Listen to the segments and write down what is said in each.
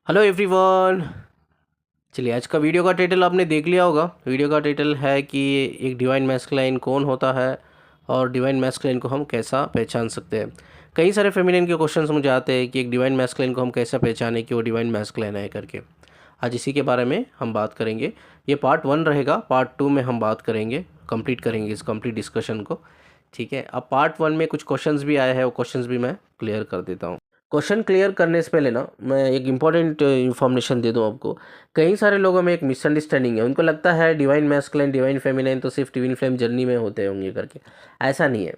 Hello everyone. चलिए, आज का वीडियो का टाइटल आपने देख लिया होगा। वीडियो का टाइटल है कि एक डिवाइन मैस्कुलाइन कौन होता है और डिवाइन मैस्कुलाइन को हम कैसा पहचान सकते हैं। कई सारे फेमिनिन के क्वेश्चंस मुझे आते हैं कि एक डिवाइन मैस्कुलाइन को हम कैसे पहचानें कि वो डिवाइन मैस्कुलाइन है करके। आज इसी के बारे में हम बात करेंगे। ये पार्ट 1 रहेगा, पार्ट 2 में हम बात करेंगे, कंप्लीट करेंगे इस कंप्लीट डिस्कशन को। ठीक है, अब पार्ट 1 में कुछ क्वेश्चंस भी आए हैं, वो क्वेश्चंस भी मैं क्लियर कर देता हूँ। क्वेश्चन क्लियर करने से पहले ना मैं एक इम्पॉर्टेंट इन्फॉर्मेशन दे दूं आपको। कई सारे लोगों में एक मिसअंडरस्टैंडिंग है, उनको लगता है डिवाइन मैस्कुलाइन डिवाइन फेमिनाइन तो सिर्फ ट्विन फ्लेम जर्नी में होते होंगे करके। ऐसा नहीं है।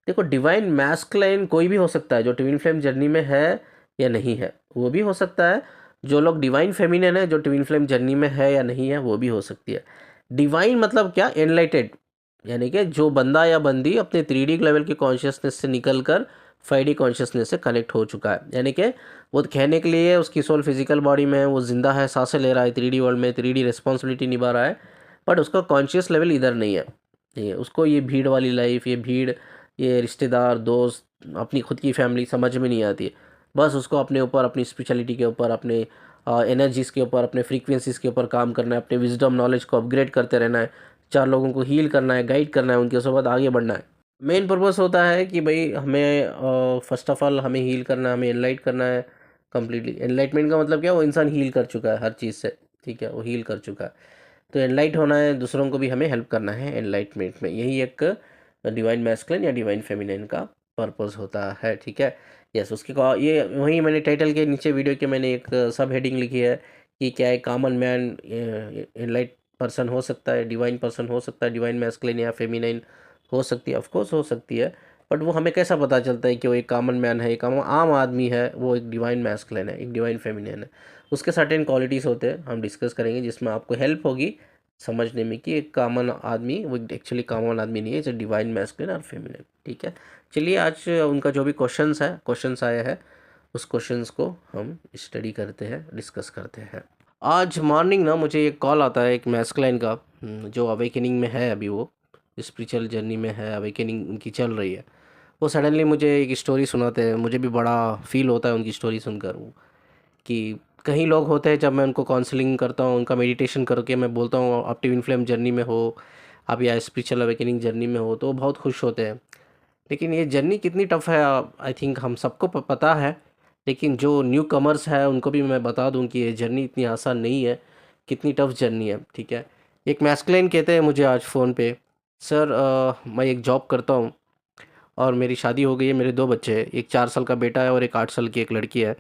देखो, डिवाइन मैस्कुलाइन कोई भी हो सकता है जो ट्विन फ्लेम जर्नी में है या नहीं है, वो भी हो सकता है। जो लोग डिवाइन फेमिनिन है जो ट्विन फ्लेम जर्नी में है या नहीं है, वो भी हो सकती है। डिवाइन मतलब क्या? एनलाइटेड, यानी कि जो बंदा या बंदी अपने 3D लेवल की कॉन्शियसनेस से निकल कर 5D कॉन्शियसनेस से कनेक्ट हो चुका है। यानी कि वो कहने के लिए उसकी सोल फिजिकल बॉडी में है, वो जिंदा है, सांसें ले रहा है 3D वर्ल्ड में, 3D रिस्पॉन्सिबिलिटी निभा रहा है, बट उसका कॉन्शियस लेवल इधर नहीं है। ये उसको ये भीड़ वाली लाइफ, ये भीड़, ये रिश्तेदार, दोस्त, अपनी खुद की फैमिली समझ में नहीं आती है। बस उसको अपने ऊपर, अपनी स्पिरिचुअलिटी के ऊपर, अपने एनर्जीज़ के ऊपर, अपने फ्रीक्वेंसीज़ के ऊपर काम करना है, अपने विजडम नॉलेज को अपग्रेड करते रहना है, 4 लोगों को हील करना है, गाइड करना है, उनके साथ आगे बढ़ना है। मेन पर्पस होता है कि भाई हमें फर्स्ट ऑफ ऑल हमें हील करना है, हमें एनलाइट करना है कम्प्लीटली। एनलाइटमेंट का मतलब क्या? वो इंसान हील कर चुका है हर चीज़ से। ठीक है, वो हील कर चुका है, तो एनलाइट होना है, दूसरों को भी हमें हेल्प करना है एनलाइटमेंट में। यही एक डिवाइन मैस्कुलिन या डिवाइन फेमिनिन का पर्पस होता है। ठीक है, यस। ये वहीं मैंने टाइटल के नीचे वीडियो के मैंने एक सब हेडिंग लिखी है कि क्या एक कॉमन मैन एनलाइट पर्सन हो सकता है, डिवाइन पर्सन हो सकता है, डिवाइन मैस्कुलिन या फेमिनिन हो सकती है। ऑफ कोर्स हो सकती है, बट वो हमें कैसा पता चलता है कि वो एक कॉमन मैन है, एक आम आदमी है, वो एक डिवाइन मैस्कुलिन है, एक डिवाइन फेमिनिन है। उसके सर्टेन क्वालिटीज़ होते हैं, हम डिस्कस करेंगे, जिसमें आपको हेल्प होगी समझने में कि एक कॉमन आदमी वो एक्चुअली कॉमन आदमी नहीं है, इट्स डिवाइन मैस्कुलिन और फेमिनिन। ठीक है, चलिए आज उनका जो भी क्वेश्चंस आया है, उस क्वेश्चंस को हम स्टडी करते हैं, डिस्कस करते हैं। आज मॉर्निंग ना मुझे एक कॉल आता है एक मैस्कुलाइन का, जो अवेकनिंग में है, अभी वो स्पिरिचुअल जर्नी में है, अवेकनिंग उनकी चल रही है। वो सडनली मुझे एक स्टोरी सुनाते हैं, मुझे भी बड़ा फील होता है उनकी स्टोरी सुनकर। वो कि कई लोग होते हैं, जब मैं उनको काउंसलिंग करता हूँ, उनका मेडिटेशन करके मैं बोलता हूँ आप ट्विन फ्लेम जर्नी में हो, आप या स्पिरिचुअल अवेकनिंग जर्नी में हो, तो वो बहुत खुश होते हैं। लेकिन ये जर्नी कितनी टफ़ है, आई थिंक हम सबको पता है। लेकिन जो न्यू कमर्स है उनको भी मैं बता दूं कि ये जर्नी इतनी आसान नहीं है, कितनी टफ़ जर्नी है। ठीक है, एक मैस्कुलिन कहते हैं मुझे आज फ़ोन पे, सर मैं एक जॉब करता हूँ और मेरी शादी हो गई है, मेरे 2 बच्चे हैं, एक 4 साल का बेटा है और एक 8 साल की एक लड़की है।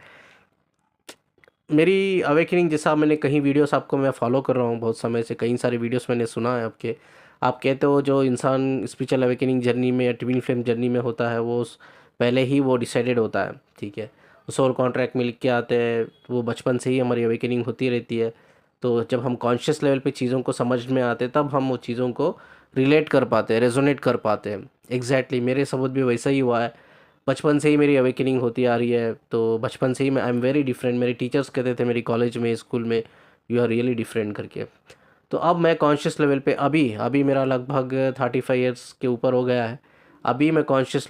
मेरी अवेकनिंग, जैसा मैंने कहीं वीडियोस आपको मैं फॉलो कर रहा हूँ बहुत समय से, कई सारे वीडियोस मैंने सुना है आपके। आप कहते हो जो इंसान स्पिरिचुअल अवेकनिंग जर्नी में या ट्विन फ्लेम जर्नी में होता है, वो पहले ही वो डिसाइडेड होता है। ठीक है, सोल कॉन्ट्रैक्ट में लिख के आते हैं, वो बचपन से ही हमारी अवेकनिंग होती रहती है। तो जब हम कॉन्शियस लेवल पे चीज़ों को समझ में आते, तब हम वो चीज़ों को रिलेट कर पाते हैं, रेजोनेट कर पाते हैं। एग्जैक्टली मेरे साथ भी वैसा ही हुआ है। बचपन से ही मेरी अवेकनिंग होती आ रही है, तो बचपन से ही मैं आई एम वेरी डिफरेंट। मेरे टीचर्स कहते थे मेरी कॉलेज में, स्कूल में, यू आर रियली डिफरेंट करके। तो अब मैं कॉन्शियस लेवल पे, अभी अभी मेरा लगभग 35 ईयर्स के ऊपर हो गया है। अभी मेरा कॉन्शियस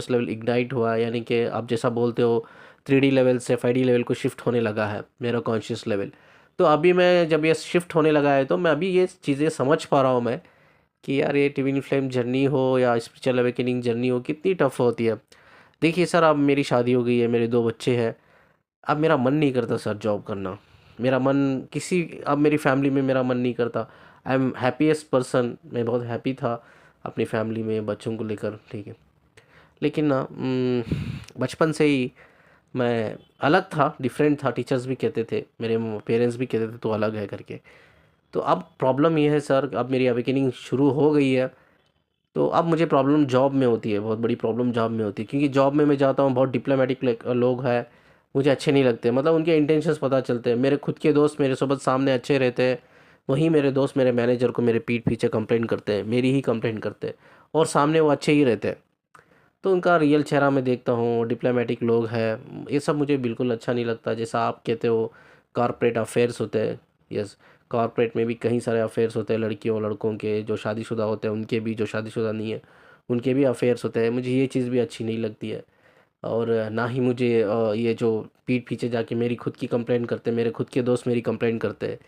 लेवल इग्नाइट हुआ है, यानी कि आप जैसा बोलते हो 3D लेवल से 5D लेवल को शिफ्ट होने लगा है मेरा कॉन्शियस लेवल। तो अभी मैं जब ये शिफ्ट होने लगा है, तो मैं अभी ये चीज़ें समझ पा रहा हूँ मैं कि यार ये ट्विन फ्लेम जर्नी हो या स्पिरिचुअल अवेकनिंग जर्नी हो, कितनी टफ होती है। देखिए सर, अब मेरी शादी हो गई है, मेरे 2 बच्चे हैं। अब मेरा मन नहीं करता सर जॉब करना। मेरा मन किसी अब मेरी फैमिली में मेरा मन नहीं करता। आई एम हैप्पीएस्ट पर्सन, मैं बहुत हैप्पी था अपनी फैमिली में बच्चों को लेकर। ठीक है, लेकिन ना बचपन से ही मैं अलग था, डिफरेंट था। टीचर्स भी कहते थे, मेरे पेरेंट्स भी कहते थे तो अलग है करके। तो अब प्रॉब्लम ये है सर, अब मेरी अवेकनिंग शुरू हो गई है, तो अब मुझे प्रॉब्लम जॉब में होती है, बहुत बड़ी प्रॉब्लम जॉब में होती है। क्योंकि जॉब में मैं जाता हूँ, बहुत डिप्लोमेटिक लोग हैं, मुझे अच्छे नहीं लगते। मतलब उनके इंटेंशंस पता चलते हैं। मेरे खुद के दोस्त मेरे सोबत सामने अच्छे रहते हैं, वहीं मेरे दोस्त मेरे मैनेजर को मेरे पीठ पीछे कंप्लेंट करते हैं, मेरी ही कंप्लेंट करते हैं, और सामने वो अच्छे ही रहते हैं। तो उनका रियल चेहरा मैं देखता हूँ, डिप्लोमेटिक लोग हैं, ये सब मुझे बिल्कुल अच्छा नहीं लगता। जैसा आप कहते हो कॉर्पोरेट अफेयर्स होते हैं, यस, कॉर्पोरेट में भी कई सारे अफेयर्स होते हैं, लड़कियों लड़कों के, जो शादीशुदा होते हैं उनके भी, जो शादीशुदा नहीं है उनके भी अफेयर्स होते हैं। मुझे ये चीज़ भी अच्छी नहीं लगती है। और ना ही मुझे ये जो पीठ पीछे जाके मेरी खुद की कंप्लेंट करते, मेरे खुद के दोस्त मेरी कंप्लेंट करते हैं।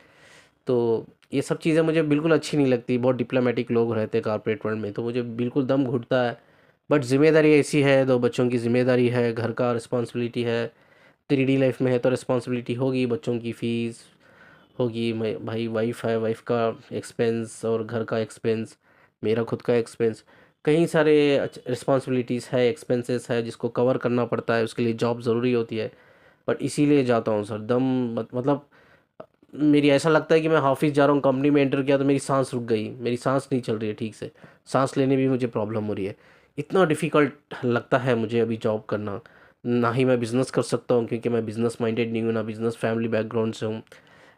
तो ये सब चीज़ें मुझे बिल्कुल अच्छी नहीं लगती। बहुत डिप्लोमेटिक लोग रहते हैं कॉर्पोरेट वर्ल्ड में, तो मुझे बिल्कुल दम घुटता है। बट ज़िम्मेदारी ऐसी है, 2 बच्चों की ज़िम्मेदारी है, घर का रिस्पॉन्सिबिलिटी है। 3D लाइफ में है तो रिस्पॉन्सिबिलिटी होगी, बच्चों की फ़ीस होगी, मैं भाई वाइफ़ है, वाइफ़ का एक्सपेंस और घर का एक्सपेंस, मेरा खुद का एक्सपेंस, कई सारे रिस्पॉन्सिबिलिटीज़ है, एक्सपेंसेस है जिसको कवर करना पड़ता है। उसके लिए जॉब ज़रूरी होती है। बट इसीलिए जाता हूँ सर, दम मतलब मेरी ऐसा लगता है कि मैं ऑफिस जा रहा हूँ, कंपनी में एंटर किया तो मेरी सांस रुक गई, मेरी सांस नहीं चल रही है ठीक से, सांस लेने भी मुझे प्रॉब्लम हो रही है। इतना डिफ़िकल्ट लगता है मुझे अभी जॉब करना। ना ही मैं बिज़नेस कर सकता हूँ क्योंकि मैं बिज़नेस माइंडेड नहीं हूँ, ना बिज़नेस फैमिली बैकग्राउंड से हूँ,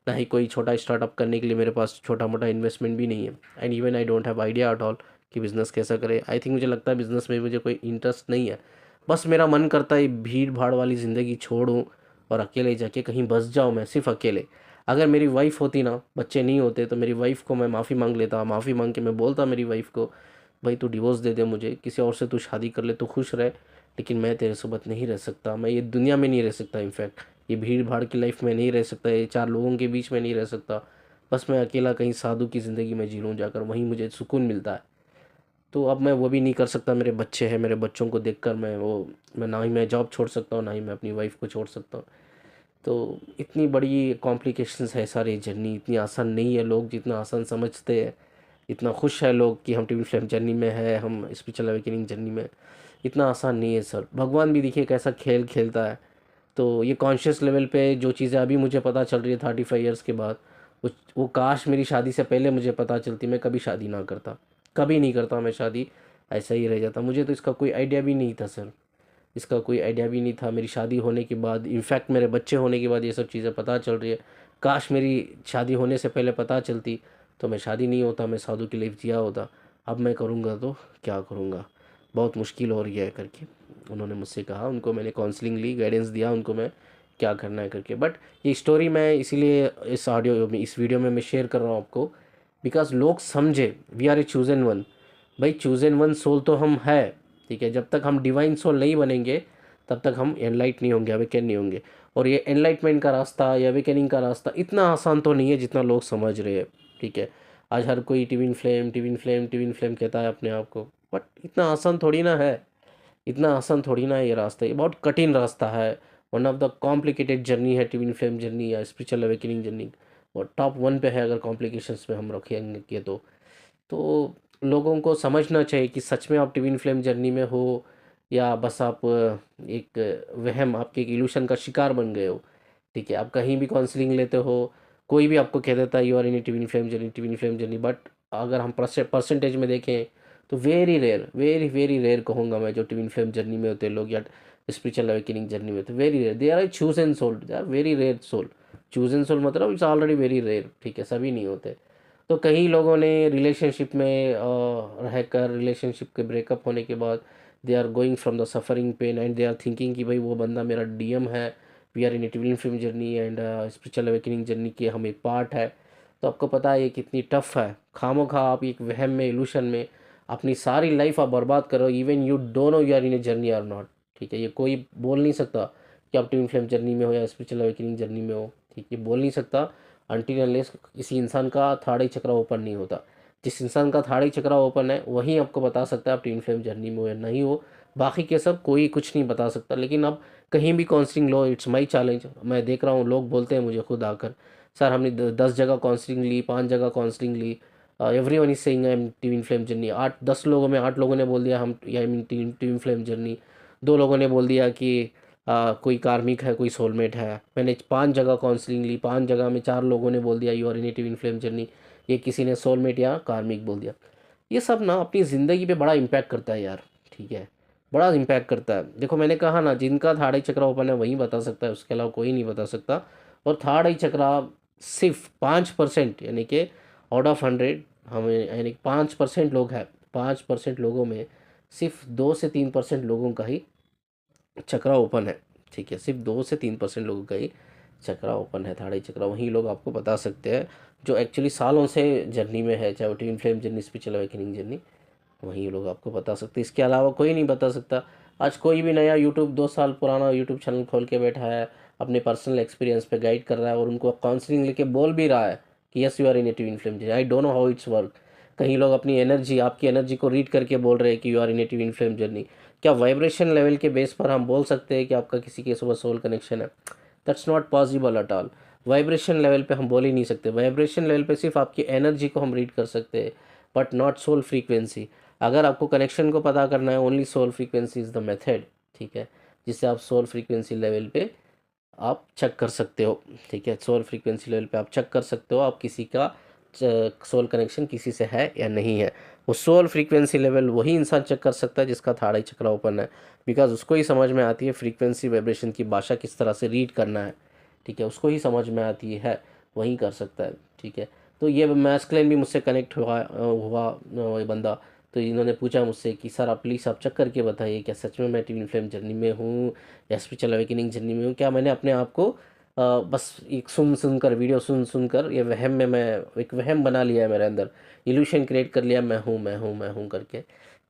ना ही कोई छोटा स्टार्टअप करने के लिए मेरे पास छोटा मोटा इन्वेस्टमेंट भी नहीं है। And even I don't have idea at all कि बिज़नेस कैसा करे। आई थिंक मुझे लगता है बिज़नेस में मुझे कोई इंटरेस्ट नहीं है। बस मेरा मन करता है भीड़ भाड़ वाली ज़िंदगी छोड़ूं और अकेले जाके कहीं बस जाऊं, मैं सिर्फ अकेले। अगर मेरी वाइफ़ होती ना, बच्चे नहीं होते, तो मेरी वाइफ़ को मैं माफ़ी मांग लेता, माफ़ी मांग के मैं बोलता मेरी वाइफ़ को, भाई तू डिवोर्स दे दे मुझे, किसी और से तू शादी कर ले, तू खुश रहे, लेकिन मैं तेरे सोबत नहीं रह सकता, मैं ये दुनिया में नहीं रह सकता, इनफैक्ट ये भीड़ भाड़ की लाइफ में नहीं रह सकता, ये 4 लोगों के बीच में नहीं रह सकता। बस मैं अकेला कहीं साधु की ज़िंदगी में जी लूँ जाकर, वहीं मुझे सुकून मिलता है। तो अब मैं वो भी नहीं कर सकता, मेरे बच्चे हैं, मेरे बच्चों को देखकर मैं ना ही मैं जॉब छोड़ सकता हूँ, ना ही मैं अपनी वाइफ़ को छोड़ सकता हूँ। तो इतनी बड़ी कॉम्प्लिकेशंस है सारी जर्नी, इतनी आसान नहीं है लोग जितना आसान समझते हैं। इतना खुश है लोग कि हम ट्विन फ्लेम जर्नी में है, हम स्पिरिचुअल अवेकनिंग जर्नी में, इतना आसान नहीं है सर। भगवान भी देखिए कैसा खेल खेलता है। तो ये कॉन्शियस लेवल पे जो चीज़ें अभी मुझे पता चल रही है 35 ईयर्स के बाद, वो काश मेरी शादी से पहले मुझे पता चलती, मैं कभी शादी ना करता, कभी नहीं करता मैं शादी, ऐसा ही रह जाता। मुझे तो इसका कोई आइडिया भी नहीं था सर, इसका कोई आइडिया भी नहीं था। मेरी शादी होने के बाद, इनफैक्ट मेरे बच्चे होने के बाद ये सब चीज़ें पता चल रही है। काश मेरी शादी होने से पहले पता चलती तो मैं शादी नहीं होता, मैं साधु की लाइफ जिया होता। अब मैं करूँगा तो क्या करूँगा, बहुत मुश्किल हो रही है करके उन्होंने मुझसे कहा। उनको मैंने काउंसलिंग ली, गाइडेंस दिया उनको मैं क्या करना है करके। बट ये स्टोरी मैं इसीलिए इस ऑडियो में, इस वीडियो में मैं शेयर कर रहा हूँ आपको, बिकॉज लोग समझे we are a chosen one. भाई चूजन वन सोल तो हम है, ठीक है। जब तक हम डिवाइन सोल नहीं बनेंगे तब तक हम एनलाइट नहीं होंगे, अवेकन नहीं होंगे। और ये एनलाइटमेंट का रास्ता या अवेकनिंग का रास्ता इतना आसान तो नहीं है जितना लोग समझ रहे हैं, ठीक है। आज हर कोई twin flame twin flame twin flame कहता है अपने आप को, बट इतना आसान थोड़ी ना है, इतना आसान थोड़ी ना है ये रास्ता, ये बहुत कठिन रास्ता है। One of the complicated journey है ट्विन फ्लेम जर्नी या स्पिरिचुअल अवेकनिंग जर्नी, और टॉप 1 पे है अगर कॉम्प्लिकेशंस में हम रखेंगे तो लोगों को समझना चाहिए कि सच में आप ट्विन फ्लेम जर्नी में हो या बस आप एक वहम, आपके एक इल्यूशन का शिकार बन गए हो, ठीक है। आप कहीं भी काउंसलिंग लेते हो, कोई भी आपको कह देता है you are in twin flame journey, twin flame journey, but अगर हम परसेंटेज में देखें तो very rare, very very rare कहूँगा मैं, जो ट्विन फ्लेम जर्नी में होते हैं लोग या स्पिरिचुअल अवेकनिंग जर्नी में होते, very rare, they are chosen soul, they are very rare soul. Chosen soul मतलब इट्स ऑलरेडी वेरी रेयर, ठीक है, सभी नहीं होते। तो कई लोगों ने रिलेशनशिप में रहकर, रिलेशनशिप के ब्रेकअप होने के बाद they are going from the suffering pain and they are thinking कि भाई वो बंदा मेरा डीएम है, we are in a twin flame journey and spiritual awakening journey के हम एक पार्ट है। तो आपको पता है ये कितनी टफ है। खामो खा आप एक वहम में, इल्यूशन में अपनी सारी लाइफ आप बर्बाद करो, even you don't know you are in a journey और नॉट, ठीक है। ये कोई बोल नहीं सकता कि आप ट्विन फ्लेम जर्नी में हो या स्पिरिचुअल अवेकनिंग जर्नी में हो, ठीक है, बोल नहीं सकता अनटिल अनलेस किसी इंसान का थर्ड आई चक्रा ओपन नहीं होता। जिस इंसान का थर्ड आई चक्रा ओपन है वही आपको बता सकता है आप ट्विन फ्लेम जर्नी में हो या नहीं हो। बाकी के सब कोई कुछ नहीं बता सकता। लेकिन अब कहीं भी counselling low, it's my challenge. मैं देख रहा हूँ लोग बोलते हैं मुझे खुद आकर, सर हमने 10 जगह काउंसलिंग ली, 5 जगह काउंसलिंग ली, every one is saying I am twin flame journey. 8-10 लोगों में 8 लोगों ने बोल दिया हम I am twin flame journey. 2 लोगों ने बोल दिया कि कोई कार्मिक है, कोई सोलमेट है। मैंने 5 जगह काउंसलिंग ली, 5 जगह में 4 लोगों ने बोल दिया you are in twin flame journey, ये किसी ने सोलमेट या कार्मिक बोल दिया। ये सब ना अपनी ज़िंदगी पे बड़ा इम्पैक्ट करता है यार, ठीक है, बड़ा इम्पैक्ट करता है। देखो मैंने कहा ना, जिनका थर्ड आई चक्रा ओपन है वही बता सकता है, उसके अलावा कोई नहीं बता सकता। और थर्ड आई चक्रा सिर्फ 5%, यानी कि आउट ऑफ 100 हमें, यानी 5% लोग हैं, 5% लोगों में सिर्फ 2 से 3% लोगों का ही चक्रा ओपन है, ठीक है। सिर्फ 2 से 3% लोगों का ही चक्रा ओपन है, थर्ड आई चक्रा। वही लोग आपको बता सकते हैं जो एक्चुअली सालों से जर्नी में है, चाहे वो twin flame journey, spiritual awakening journey, वही लोग आपको बता सकते हैं। इसके अलावा कोई नहीं बता सकता। आज कोई भी नया यूट्यूब 2 साल पुराना यूट्यूब चैनल खोल के बैठा है, अपने पर्सनल एक्सपीरियंस पे गाइड कर रहा है और उनको काउंसलिंग लेके बोल भी रहा है कि yes you are in a twin flame journey. I don't know how it's work. कहीं लोग अपनी एनर्जी, आपकी एनर्जी को रीड करके बोल रहे हैं कि you are in a twin flame journey. क्या वाइब्रेशन लेवल के बेस पर हम बोल सकते हैं कि आपका किसी के सुबह सोल कनेक्शन है? That's not possible at all. Vibration level पे हम बोल ही नहीं सकते। वाइब्रेशन लेवल पे सिर्फ आपकी एनर्जी को हम रीड कर सकते हैं, बट नॉट सोल फ्रीक्वेंसी। अगर आपको कनेक्शन को पता करना है, only soul frequency is the method, ठीक है, जिससे आप सोल फ्रीक्वेंसी लेवल पे आप चेक कर सकते हो। ठीक है, सोल फ्रीक्वेंसी लेवल पे आप चेक कर सकते हो आप किसी का सोल कनेक्शन किसी से है या नहीं है। वो सोल फ्रीक्वेंसी लेवल वही इंसान चेक कर सकता है जिसका थर्ड आई चक्र ओपन है, बिकॉज उसको ही समझ में आती है फ्रीक्वेंसी वाइब्रेशन की भाषा किस तरह से रीड करना है। ठीक है, उसको ही समझ में आती है, वही कर सकता है। ठीक है, तो ये मैस्कुलिन भी मुझसे कनेक्ट हुआ ये बंदा। तो इन्होंने पूछा मुझसे कि सर आप प्लीज़ आप चेक करके बताइए क्या सच में मैं ट्विन फ्लेम जर्नी में हूँ या स्पिरिचुअल अवेकनिंग जर्नी में हूँ। क्या मैंने अपने आप को बस एक सुन कर वीडियो सुन कर ये वहम में मैं एक वहम बना लिया है मेरे अंदर, इल्यूशन क्रिएट कर लिया मैं हूँ मैं हूँ मैं हूँ करके।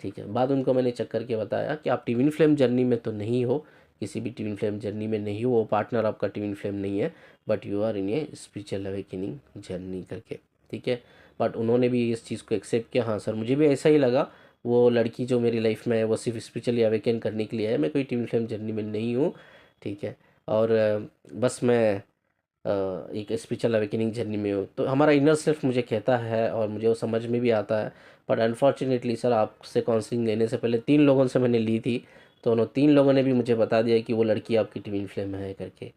ठीक है, बाद उनको मैंने चेक करके बताया कि आप ट्विन फ्लेम जर्नी में तो नहीं हो, किसी भी ट्विन फ्लेम जर्नी में नहीं हो, वो पार्टनर आपका ट्विन फ्लेम नहीं है, but you are in a spiritual awakening journey करके। ठीक है, बट उन्होंने भी इस चीज़ को एक्सेप्ट किया। हाँ सर, मुझे भी ऐसा ही लगा। वो लड़की जो मेरी लाइफ में है वो सिर्फ स्पिरिचुअली अवेकन करने के लिए है, मैं कोई ट्विन फ्लेम जर्नी में नहीं हूँ। ठीक है, और बस मैं एक स्पिरिचुअल अवेकनिंग जर्नी में हूँ। तो हमारा इनर सेल्फ मुझे कहता है और मुझे वो समझ में भी आता है। बट अनफॉर्चुनेटली सर, आपसे काउंसलिंग लेने से पहले 3 लोगों से मैंने ली थी, तो उन 3 लोगों ने भी मुझे बता दिया कि वो लड़की आपकी ट्विन फ्लेम है करके।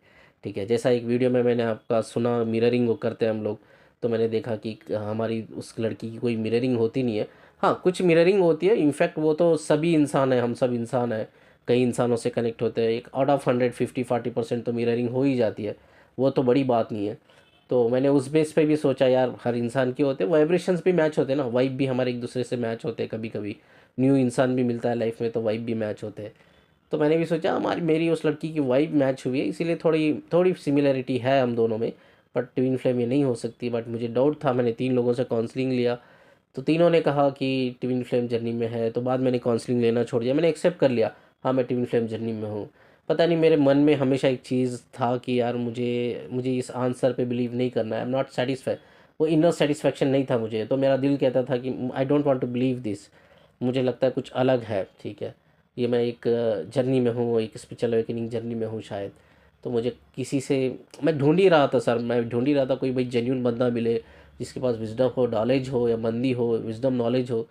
ठीक है, जैसा एक वीडियो में मैंने आपका सुना मिररिंग वो करते हैं हम लोग, तो मैंने देखा कि हमारी उस लड़की की कोई मिररिंग होती नहीं है। हाँ, कुछ मिररिंग होती है, इनफैक्ट वो तो सभी इंसान है, हम सब इंसान हैं, कई इंसानों से कनेक्ट होते हैं। एक आउट ऑफ 100 50-40% तो मिररिंग हो ही जाती है, वो तो बड़ी बात नहीं है। तो मैंने उस बेस पे भी सोचा यार हर इंसान के होते हैं, वाइब्रेशंस भी मैच होते हैं ना, वाइब भी हमारे एक दूसरे से मैच होते हैं। कभी कभी न्यू इंसान भी मिलता है लाइफ में तो वाइब भी मैच होते हैं। तो मैंने भी सोचा हमारी मेरी उस लड़की की वाइब मैच हुई है, इसीलिए थोड़ी थोड़ी सिमिलरिटी है हम दोनों में, बट ट्विन फ्लेम ये नहीं हो सकती। बट मुझे डाउट था, मैंने 3 लोगों से काउंसलिंग लिया, तो तीनों ने कहा कि ट्विन फ्लेम जर्नी में है। तो बाद मैंने काउंसलिंग लेना छोड़ दिया, मैंने एक्सेप्ट कर लिया हाँ मैं ट्विन फ्लेम जर्नी में हूँ। पता नहीं मेरे मन में हमेशा एक चीज़ था कि यार मुझे मुझे इस आंसर पे बिलीव नहीं करना है, आई एम नॉट सेटिस्फाइड। वो इनर सेटिस्फेक्शन नहीं था मुझे, तो मेरा दिल कहता था कि I don't want to believe this, मुझे लगता है कुछ अलग है। ठीक है, ये मैं एक जर्नी में हूँ, एक स्पिरिचुअल अवेकनिंग जर्नी में हूँ शायद। तो मुझे किसी से, मैं ढूंढ ही रहा था सर, मैं ढूंढ ही रहा था कोई भाई जेन्यून बंदा मिले जिसके पास विजडम हो, नॉलेज हो, या मंदी हो विजडम नॉलेज हो,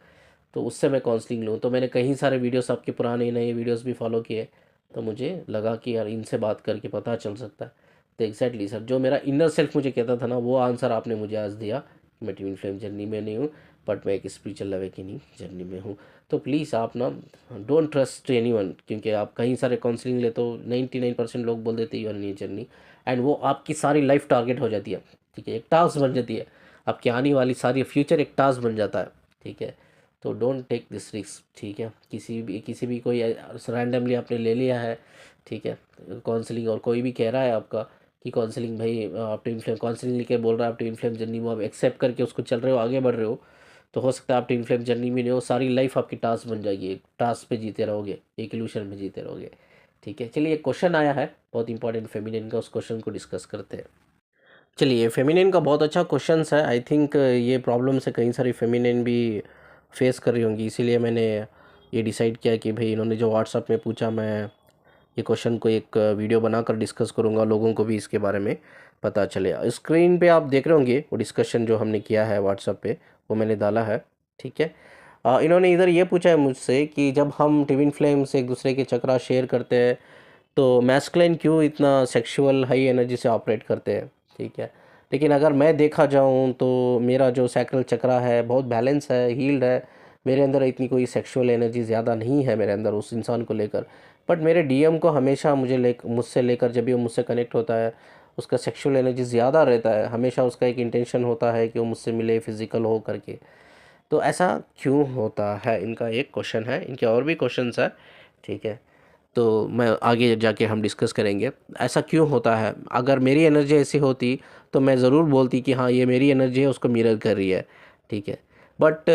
तो उससे मैं काउंसलिंग लूँ। तो मैंने कई सारे वीडियोस आपके पुराने नए वीडियोस भी फॉलो किए, तो मुझे लगा कि यार इनसे बात करके पता चल सकता है। तो एग्जैक्टली सर, जो मेरा इनर सेल्फ मुझे कहता था ना, वो आंसर आपने मुझे आज दिया। मैं ट्विन फ्लेम जर्नी में नहीं हूँ, बट मैं एक स्पिरिचुअल अवेकनिंग जर्नी में हूँ। तो प्लीज़ आप ना डोंट ट्रस्ट एनीवन, क्योंकि आप कहीं सारे काउंसलिंग ले तो 99% लोग बोल देते यू आर इन ये जर्नी, एंड वो आपकी सारी लाइफ टारगेट हो जाती है। ठीक है, एक टास्क बन जाती है, आपकी आने वाली सारी फ्यूचर एक टास्क बन जाता है। ठीक है, तो डोंट टेक दिस रिस्क। ठीक है, किसी भी कोई रैंडमली आपने ले लिया है, ठीक है, काउंसलिंग, और कोई भी कह रहा है आपका कि काउंसलिंग भाई आप ट्विन फ्लेम काउंसलिंग लेके बोल रहा है आप ट्विन फ्लेम जर्नी में आप एक्सेप्ट करके उसको चल रहे हो, आगे बढ़ रहे हो, तो हो सकता है आप ट्विन फ्लेम जर्नी में नहीं हो, सारी लाइफ आपकी टास्क बन जाएगी, एक टास्क पे जीते रहोगे, एक इल्यूशन में जीते रहोगे। ठीक है, चलिए एक क्वेश्चन आया है बहुत इंपॉर्टेंट फेमिनिन का, उस क्वेश्चन को डिस्कस करते हैं। चलिए, फेमिनिन का बहुत अच्छा क्वेश्चन है। आई थिंक ये प्रॉब्लम से कई सारी फेमिनिन भी फेस कर रही होंगी, इसीलिए मैंने ये डिसाइड किया कि भाई इन्होंने जो व्हाट्सअप में पूछा, मैं ये क्वेश्चन को एक वीडियो बनाकर डिस्कस करूँगा, लोगों को भी इसके बारे में पता चले। स्क्रीन पे आप देख रहे होंगे वो डिस्कशन जो हमने किया है व्हाट्सअप पे, वो मैंने डाला है। ठीक है, इन्होंने इधर ये पूछा है मुझसे कि जब हम ट्विन फ्लेम से एक दूसरे के चक्रा शेयर करते हैं तो मैस्कुलिन क्यों इतना सेक्सुअल हाई एनर्जी से ऑपरेट करते हैं। ठीक है, लेकिन अगर मैं देखा जाऊँ तो मेरा जो सैक्रल चक्रा है बहुत बैलेंस है, हील्ड है, मेरे अंदर इतनी कोई सेक्सुअल एनर्जी ज़्यादा नहीं है मेरे अंदर उस इंसान को लेकर। बट मेरे डीएम को हमेशा मुझसे लेकर जब भी वो मुझसे कनेक्ट होता है, उसका सेक्सुअल एनर्जी ज़्यादा रहता है, हमेशा उसका एक इंटेंशन होता है कि वो मुझसे मिले फिज़िकल हो करके। तो ऐसा क्यों होता है, इनका एक क्वेश्चन है, इनके और भी क्वेश्चंस है। ठीक है, तो मैं आगे जाके हम डिस्कस करेंगे ऐसा क्यों होता है। अगर मेरी एनर्जी ऐसी होती तो मैं ज़रूर बोलती कि हाँ ये मेरी एनर्जी है, उसको मिरर कर रही है। ठीक है, बट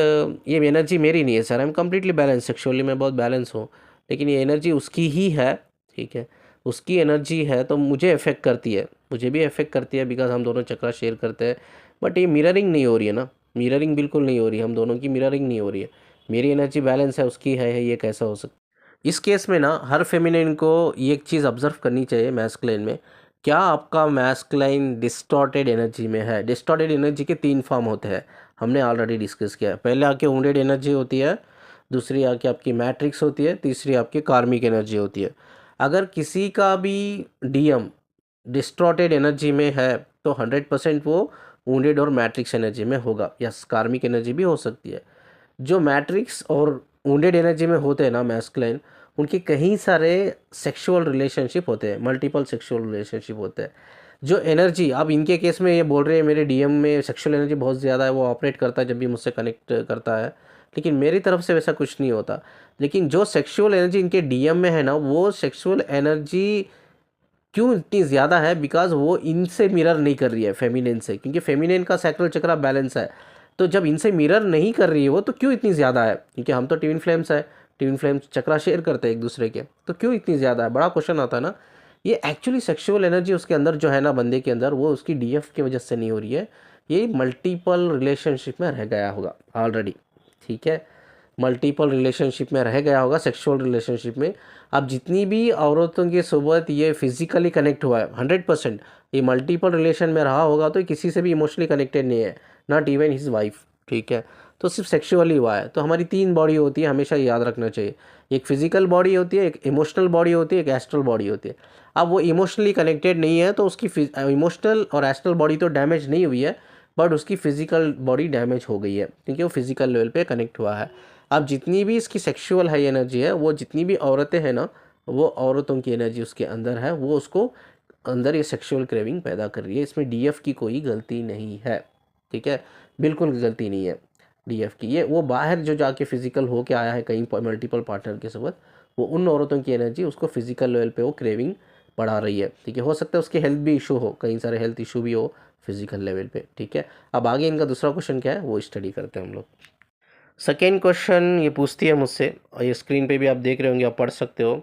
ये एनर्जी मेरी नहीं है sir, I am completely balance, sexually मैं बहुत बैलेंस हूँ। लेकिन ये एनर्जी उसकी ही है, ठीक है, उसकी एनर्जी है तो मुझे अफेक्ट करती है, मुझे भी अफेक्ट करती है बिकॉज हम दोनों चक्रा शेयर करते हैं। बट ये मिररिंग नहीं हो रही है ना, मिररिंग बिल्कुल नहीं हो रही है, हम दोनों की मिररिंग नहीं हो रही है। मेरी एनर्जी बैलेंस है, उसकी है, ये कैसा हो सकता है? इस केस में ना हर फेमिनिन को ये एक चीज़ ऑब्जर्व करनी चाहिए मैस्कुलिन में, क्या आपका मैस्कुलिन डिस्टॉर्टेड एनर्जी में है। डिस्टॉर्टेड एनर्जी के 3 फॉर्म होते हैं, हमने ऑलरेडी डिस्कस किया है। पहले आके वुंडेड एनर्जी होती है, दूसरी आके आपकी मैट्रिक्स होती है, तीसरी आपकी कार्मिक एनर्जी होती है। अगर किसी का भी डीएम डिस्टॉर्टेड एनर्जी में है तो 100% वो वुंडेड और मैट्रिक्स एनर्जी में होगा, या कार्मिक एनर्जी भी हो सकती है। जो मैट्रिक्स और वुंडेड एनर्जी में होते हैं ना मैस्कुलिन, उनके कई सारे सेक्सुअल रिलेशनशिप होते हैं, मल्टीपल सेक्सुअल रिलेशनशिप होते हैं। जो एनर्जी आप इनके केस में ये बोल रहे हैं मेरे डीएम में सेक्सुअल एनर्जी बहुत ज़्यादा है, वो ऑपरेट करता है जब भी मुझसे कनेक्ट करता है, लेकिन मेरी तरफ से वैसा कुछ नहीं होता। लेकिन जो सेक्सुअल एनर्जी इनके डीएम में है ना, वो सेक्सुअल एनर्जी क्यों इतनी ज़्यादा है, बिकॉज वो इनसे मिरर नहीं कर रही है फेमिनिन से, क्योंकि फेमिनिन का सैक्रल चक्र बैलेंस है। तो जब इनसे मिरर नहीं कर रही है वो, तो क्यों इतनी ज़्यादा है? क्योंकि हम तो ट्विन फ्लेम्स है, ट्विन फ्लेम्स चक्रा शेयर करते हैं एक दूसरे के, तो क्यों इतनी ज़्यादा है? बड़ा क्वेश्चन आता है ना। ये एक्चुअली सेक्सुअल एनर्जी उसके अंदर जो है ना, बंदे के अंदर, वो उसकी डीएफ की वजह से नहीं हो रही है, ये मल्टीपल रिलेशनशिप में रह गया होगा ऑलरेडी, ठीक है, मल्टीपल रिलेशनशिप में रह गया होगा, सेक्सुअल रिलेशनशिप में। अब जितनी भी औरतों के साथ ये फिजिकली कनेक्ट हुआ है 100%, ये मल्टीपल रिलेशन में रहा होगा तो ये किसी से भी इमोशनली कनेक्टेड नहीं है, नॉट इवन हिज वाइफ, ठीक है, तो सिर्फ सेक्सुअली हुआ है। तो हमारी 3 बॉडी होती है, हमेशा याद रखना चाहिए। एक फिजिकल बॉडी होती है, एक इमोशनल बॉडी होती है, एक एस्ट्रल बॉडी होती है। अब वो इमोशनली कनेक्टेड नहीं है तो उसकी इमोशनल और एस्ट्रल बॉडी तो डैमेज नहीं हुई है, बट उसकी फिजिकल बॉडी डैमेज हो गई है, क्योंकि वो फिजिकल लेवल पे कनेक्ट हुआ है। अब जितनी भी इसकी सेक्सुअल हाई एनर्जी है, वो जितनी भी औरतें हैं ना, वो औरतों की एनर्जी उसके अंदर है, वो उसको अंदर ये सेक्सुअल क्रेविंग पैदा कर रही है। इसमें डीएफ की कोई गलती नहीं है, ठीक है, बिल्कुल गलती नहीं है डीएफ की। ये वो बाहर जो जाके फिजिकल हो के आया है कहीं मल्टीपल पार्टनर के साथ, वो उन औरतों की एनर्जी उसको फिजिकल लेवल पे वो क्रेविंग बढ़ा रही है, ठीक है। हो सकता है उसके हेल्थ भी इशू हो, कई सारे हेल्थ इशू भी हो फिजिकल लेवल पे, ठीक है। अब आगे इनका दूसरा क्वेश्चन क्या है वो स्टडी करते हैं हम लोग। सेकेंड क्वेश्चन ये पूछती है मुझसे, और ये स्क्रीन पे भी आप देख रहे होंगे, आप पढ़ सकते हो।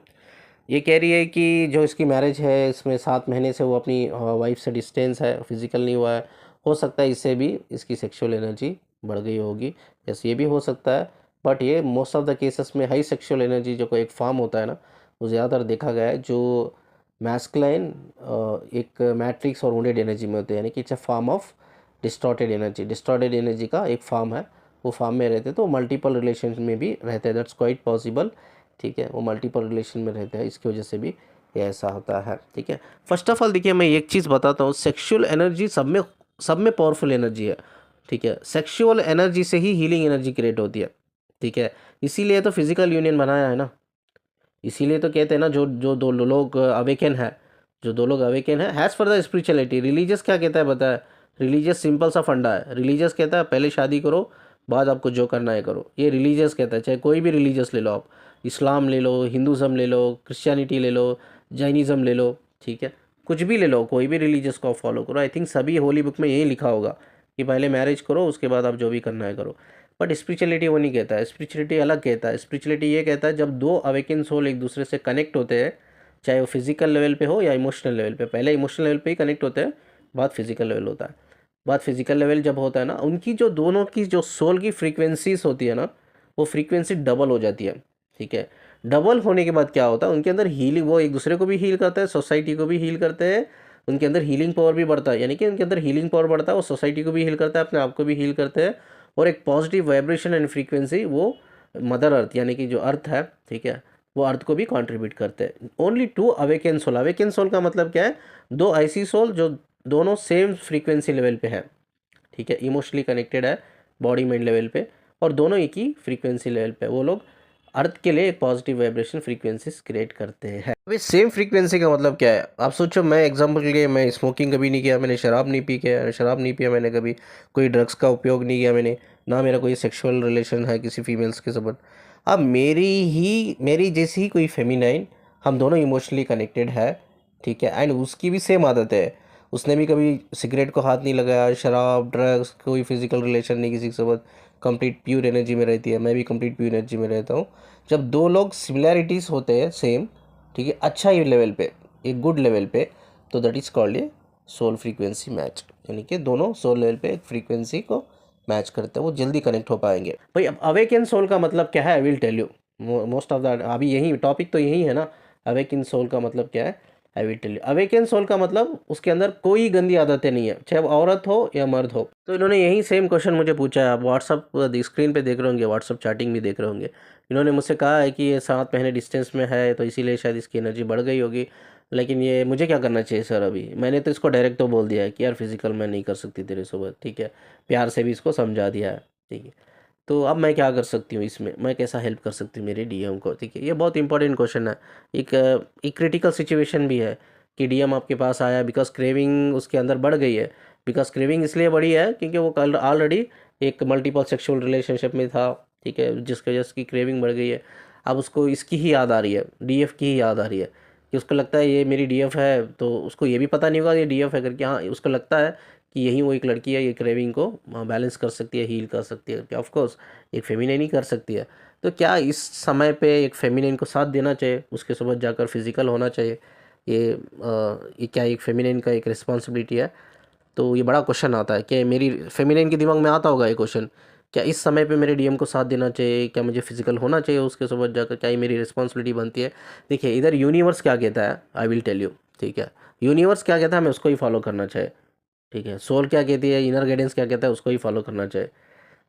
ये कह रही है कि जो इसकी मैरिज है इसमें 7 महीने से वो अपनी वाइफ से डिस्टेंस है, फिजिकल नहीं हुआ है। हो सकता है इससे भी इसकी सेक्सुअल एनर्जी बढ़ गई होगी, यस ये भी हो सकता है। बट ये मोस्ट ऑफ द केसेस में हाई सेक्सुअल एनर्जी जो कोई एक फॉर्म होता है ना, वो ज़्यादातर देखा गया है जो मैस्कुलाइन एक मैट्रिक्स और वुंडेड एनर्जी में होते हैं, यानी कि it's a form of distorted energy. Distorted energy का एक फॉर्म है, वो फॉर्म में रहते हैं तो मल्टीपल रिलेशन में भी रहते हैं, दैट्स क्वाइट पॉसिबल, ठीक है। वो मल्टीपल रिलेशन में रहते हैं, इसकी वजह से भी ये ऐसा होता है, ठीक है। फर्स्ट ऑफ ऑल देखिए, मैं एक चीज़ बताता हूँ, सेक्सुअल एनर्जी सब में पावरफुल एनर्जी है, ठीक है। सेक्सुअल एनर्जी से ही हीलिंग एनर्जी क्रिएट होती है, ठीक है। इसीलिए तो फिजिकल यूनियन बनाया है ना, इसीलिए तो कहते हैं ना, जो जो दो लोग अवेकन है, जो 2 लोग अवेकन है, has for the spirituality. Religious क्या कहता है पता है? रिलीजियस सिंपल सा फंडा है। रिलीजियस कहता है पहले शादी करो, बाद आपको जो करना है करो, ये रिलीजियस कहता है। चाहे कोई भी रिलीजियस ले लो आप, इस्लाम ले लो, हिंदुज़म ले लो, क्रिश्चियनिटी ले लो, जैनिज़्म ले लो, ठीक है, कुछ भी ले लो, कोई भी रिलीजियस को फॉलो करो। आई थिंक सभी होली बुक में यही लिखा होगा कि पहले मैरिज करो, उसके बाद आप जो भी करना है करो। बट स्पिरिचुअलिटी वो नहीं कहता है, स्पिरिचुअलिटी अलग कहता है। स्पिरिचुअलिटी ये कहता है जब 2 अवेकन सोल एक दूसरे से कनेक्ट होते हैं, चाहे वो फिजिकल लेवल पे हो या इमोशनल लेवल पे, पहले इमोशनल लेवल पे ही कनेक्ट होते हैं, बाद फिजिकल लेवल होता है। बाद फिजिकल लेवल जब होता है ना, उनकी जो दोनों की जो सोल की फ्रीक्वेंसीज होती है ना, वो फ्रीक्वेंसी डबल हो जाती है, ठीक है। डबल होने के बाद क्या होता है, उनके अंदर हीलिंग, वो एक दूसरे को भी हील करते हैं, सोसाइटी को भी हील करते हैं, उनके अंदर हीलिंग पावर भी बढ़ता है, यानी कि उनके अंदर हीलिंग पावर बढ़ता है, वो सोसाइटी को भी हील करता है, अपने आप को भी हील करते हैं, और एक पॉजिटिव वाइब्रेशन एंड फ्रीक्वेंसी वो मदर अर्थ यानी कि जो अर्थ है, ठीक है, वो अर्थ को भी कंट्रीब्यूट करते हैं। Only 2 awaken soul. Awaken soul का मतलब क्या है? 2 ऐसी सोल जो दोनों सेम फ्रीक्वेंसी लेवल पे है, ठीक है, इमोशनली कनेक्टेड है बॉडी माइंड लेवल पे, और दोनों एक ही फ्रीक्वेंसी लेवल पे, वो लोग अर्थ के लिए एक पॉजिटिव वाइब्रेशन फ्रीक्वेंसीज क्रिएट करते हैं। अभी सेम फ्रीक्वेंसी का मतलब क्या है? आप सोचो, मैं एग्जांपल के लिए, मैं स्मोकिंग कभी नहीं किया, मैंने शराब नहीं पिया मैंने कभी, कोई ड्रग्स का उपयोग नहीं किया मैंने, ना मेरा कोई सेक्सुअल रिलेशन है किसी फीमेल्स के साथ। अब मेरी जैसी ही कोई फेमिनाइन, हम दोनों इमोशनली कनेक्टेड है, ठीक है, एंड उसकी भी सेम आदत है, उसने भी कभी सिगरेट को हाथ नहीं लगाया, शराब, ड्रग्स, कोई फिजिकल रिलेशन नहीं किसी के साथ, कंप्लीट प्योर एनर्जी में रहती है, मैं भी कंप्लीट प्योर एनर्जी में रहता हूँ। जब दो लोग सिमिलैरिटीज़ होते हैं सेम, ठीक है, अच्छा ही लेवल पे, एक गुड लेवल पे, तो that is called a soul frequency match, यानी कि दोनों सोल लेवल पे एक फ्रीक्वेंसी को मैच करते हैं, वो जल्दी कनेक्ट हो पाएंगे। भाई अब अवेकन सोल का मतलब क्या है, I will tell you. Most of the अभी यही टॉपिक तो यही है ना, अवेकन सोल का मतलब क्या है, I will tell you. Awaken soul का मतलब उसके अंदर कोई गंदी आदतें नहीं है, चाहे वो औरत हो या मर्द हो। तो इन्होंने यही सेम क्वेश्चन मुझे पूछा है, आप व्हाट्सअप स्क्रीन पे देख रहे होंगे, व्हाट्सअप चैटिंग भी देख रहे होंगे। इन्होंने मुझसे कहा है कि ये 7 महीने डिस्टेंस में है तो इसीलिए शायद इसकी एनर्जी बढ़ गई होगी, लेकिन ये मुझे क्या करना चाहिए सर। अभी मैंने तो इसको डायरेक्ट तो बोल दिया है कि यार फिजिकल मैं नहीं कर सकती तेरे सोबत, ठीक है, प्यार से भी इसको समझा दिया है, ठीक है। तो अब मैं क्या कर सकती हूँ इसमें, मैं कैसा हेल्प कर सकती हूँ मेरे डीएम को, ठीक है। ये बहुत इंपॉर्टेंट क्वेश्चन है। एक क्रिटिकल सिचुएशन भी है कि डीएम आपके पास आया बिकॉज क्रेविंग उसके अंदर बढ़ गई है। बिकॉज क्रेविंग इसलिए बढ़ी है क्योंकि वो कल ऑलरेडी एक मल्टीपल सेक्सुअल रिलेशनशिप में था, ठीक है, जिसकी वजह से उसकी क्रेविंग बढ़ गई है। अब उसको इसकी ही याद आ रही है, डीएफ की ही याद आ रही है कि उसको लगता है ये मेरी डीएफ है, तो उसको ये भी पता नहीं होगा ये डीएफ है करके, हाँ उसको लगता है कि यही वो एक लड़की है, ये क्रेविंग को बैलेंस कर सकती है, हील कर सकती है, ऑफ कोर्स एक फेमिनिन ही कर सकती है। तो क्या इस समय पे एक फेमिनिन को साथ देना चाहिए, उसके साथ जाकर फिजिकल होना चाहिए, ये क्या एक फेमिनिन का एक रिस्पॉन्सिबिलिटी है। तो ये बड़ा क्वेश्चन आता है कि मेरी फेमिनिन के दिमाग में आता होगा ये क्वेश्चन, क्या इस समय पे मेरे डीएम को साथ देना चाहिए, क्या मुझे फिजिकल होना चाहिए उसके साथ जाकर, क्या ये मेरी रिस्पॉन्सिबिलिटी बनती है। देखिए इधर यूनिवर्स क्या कहता है, आई विल टेल यू, ठीक है। यूनिवर्स क्या कहता है हमें उसको ही फॉलो करना चाहिए, ठीक है। सोल क्या कहती है, इनर गाइडेंस क्या कहता है, उसको ही फॉलो करना चाहिए,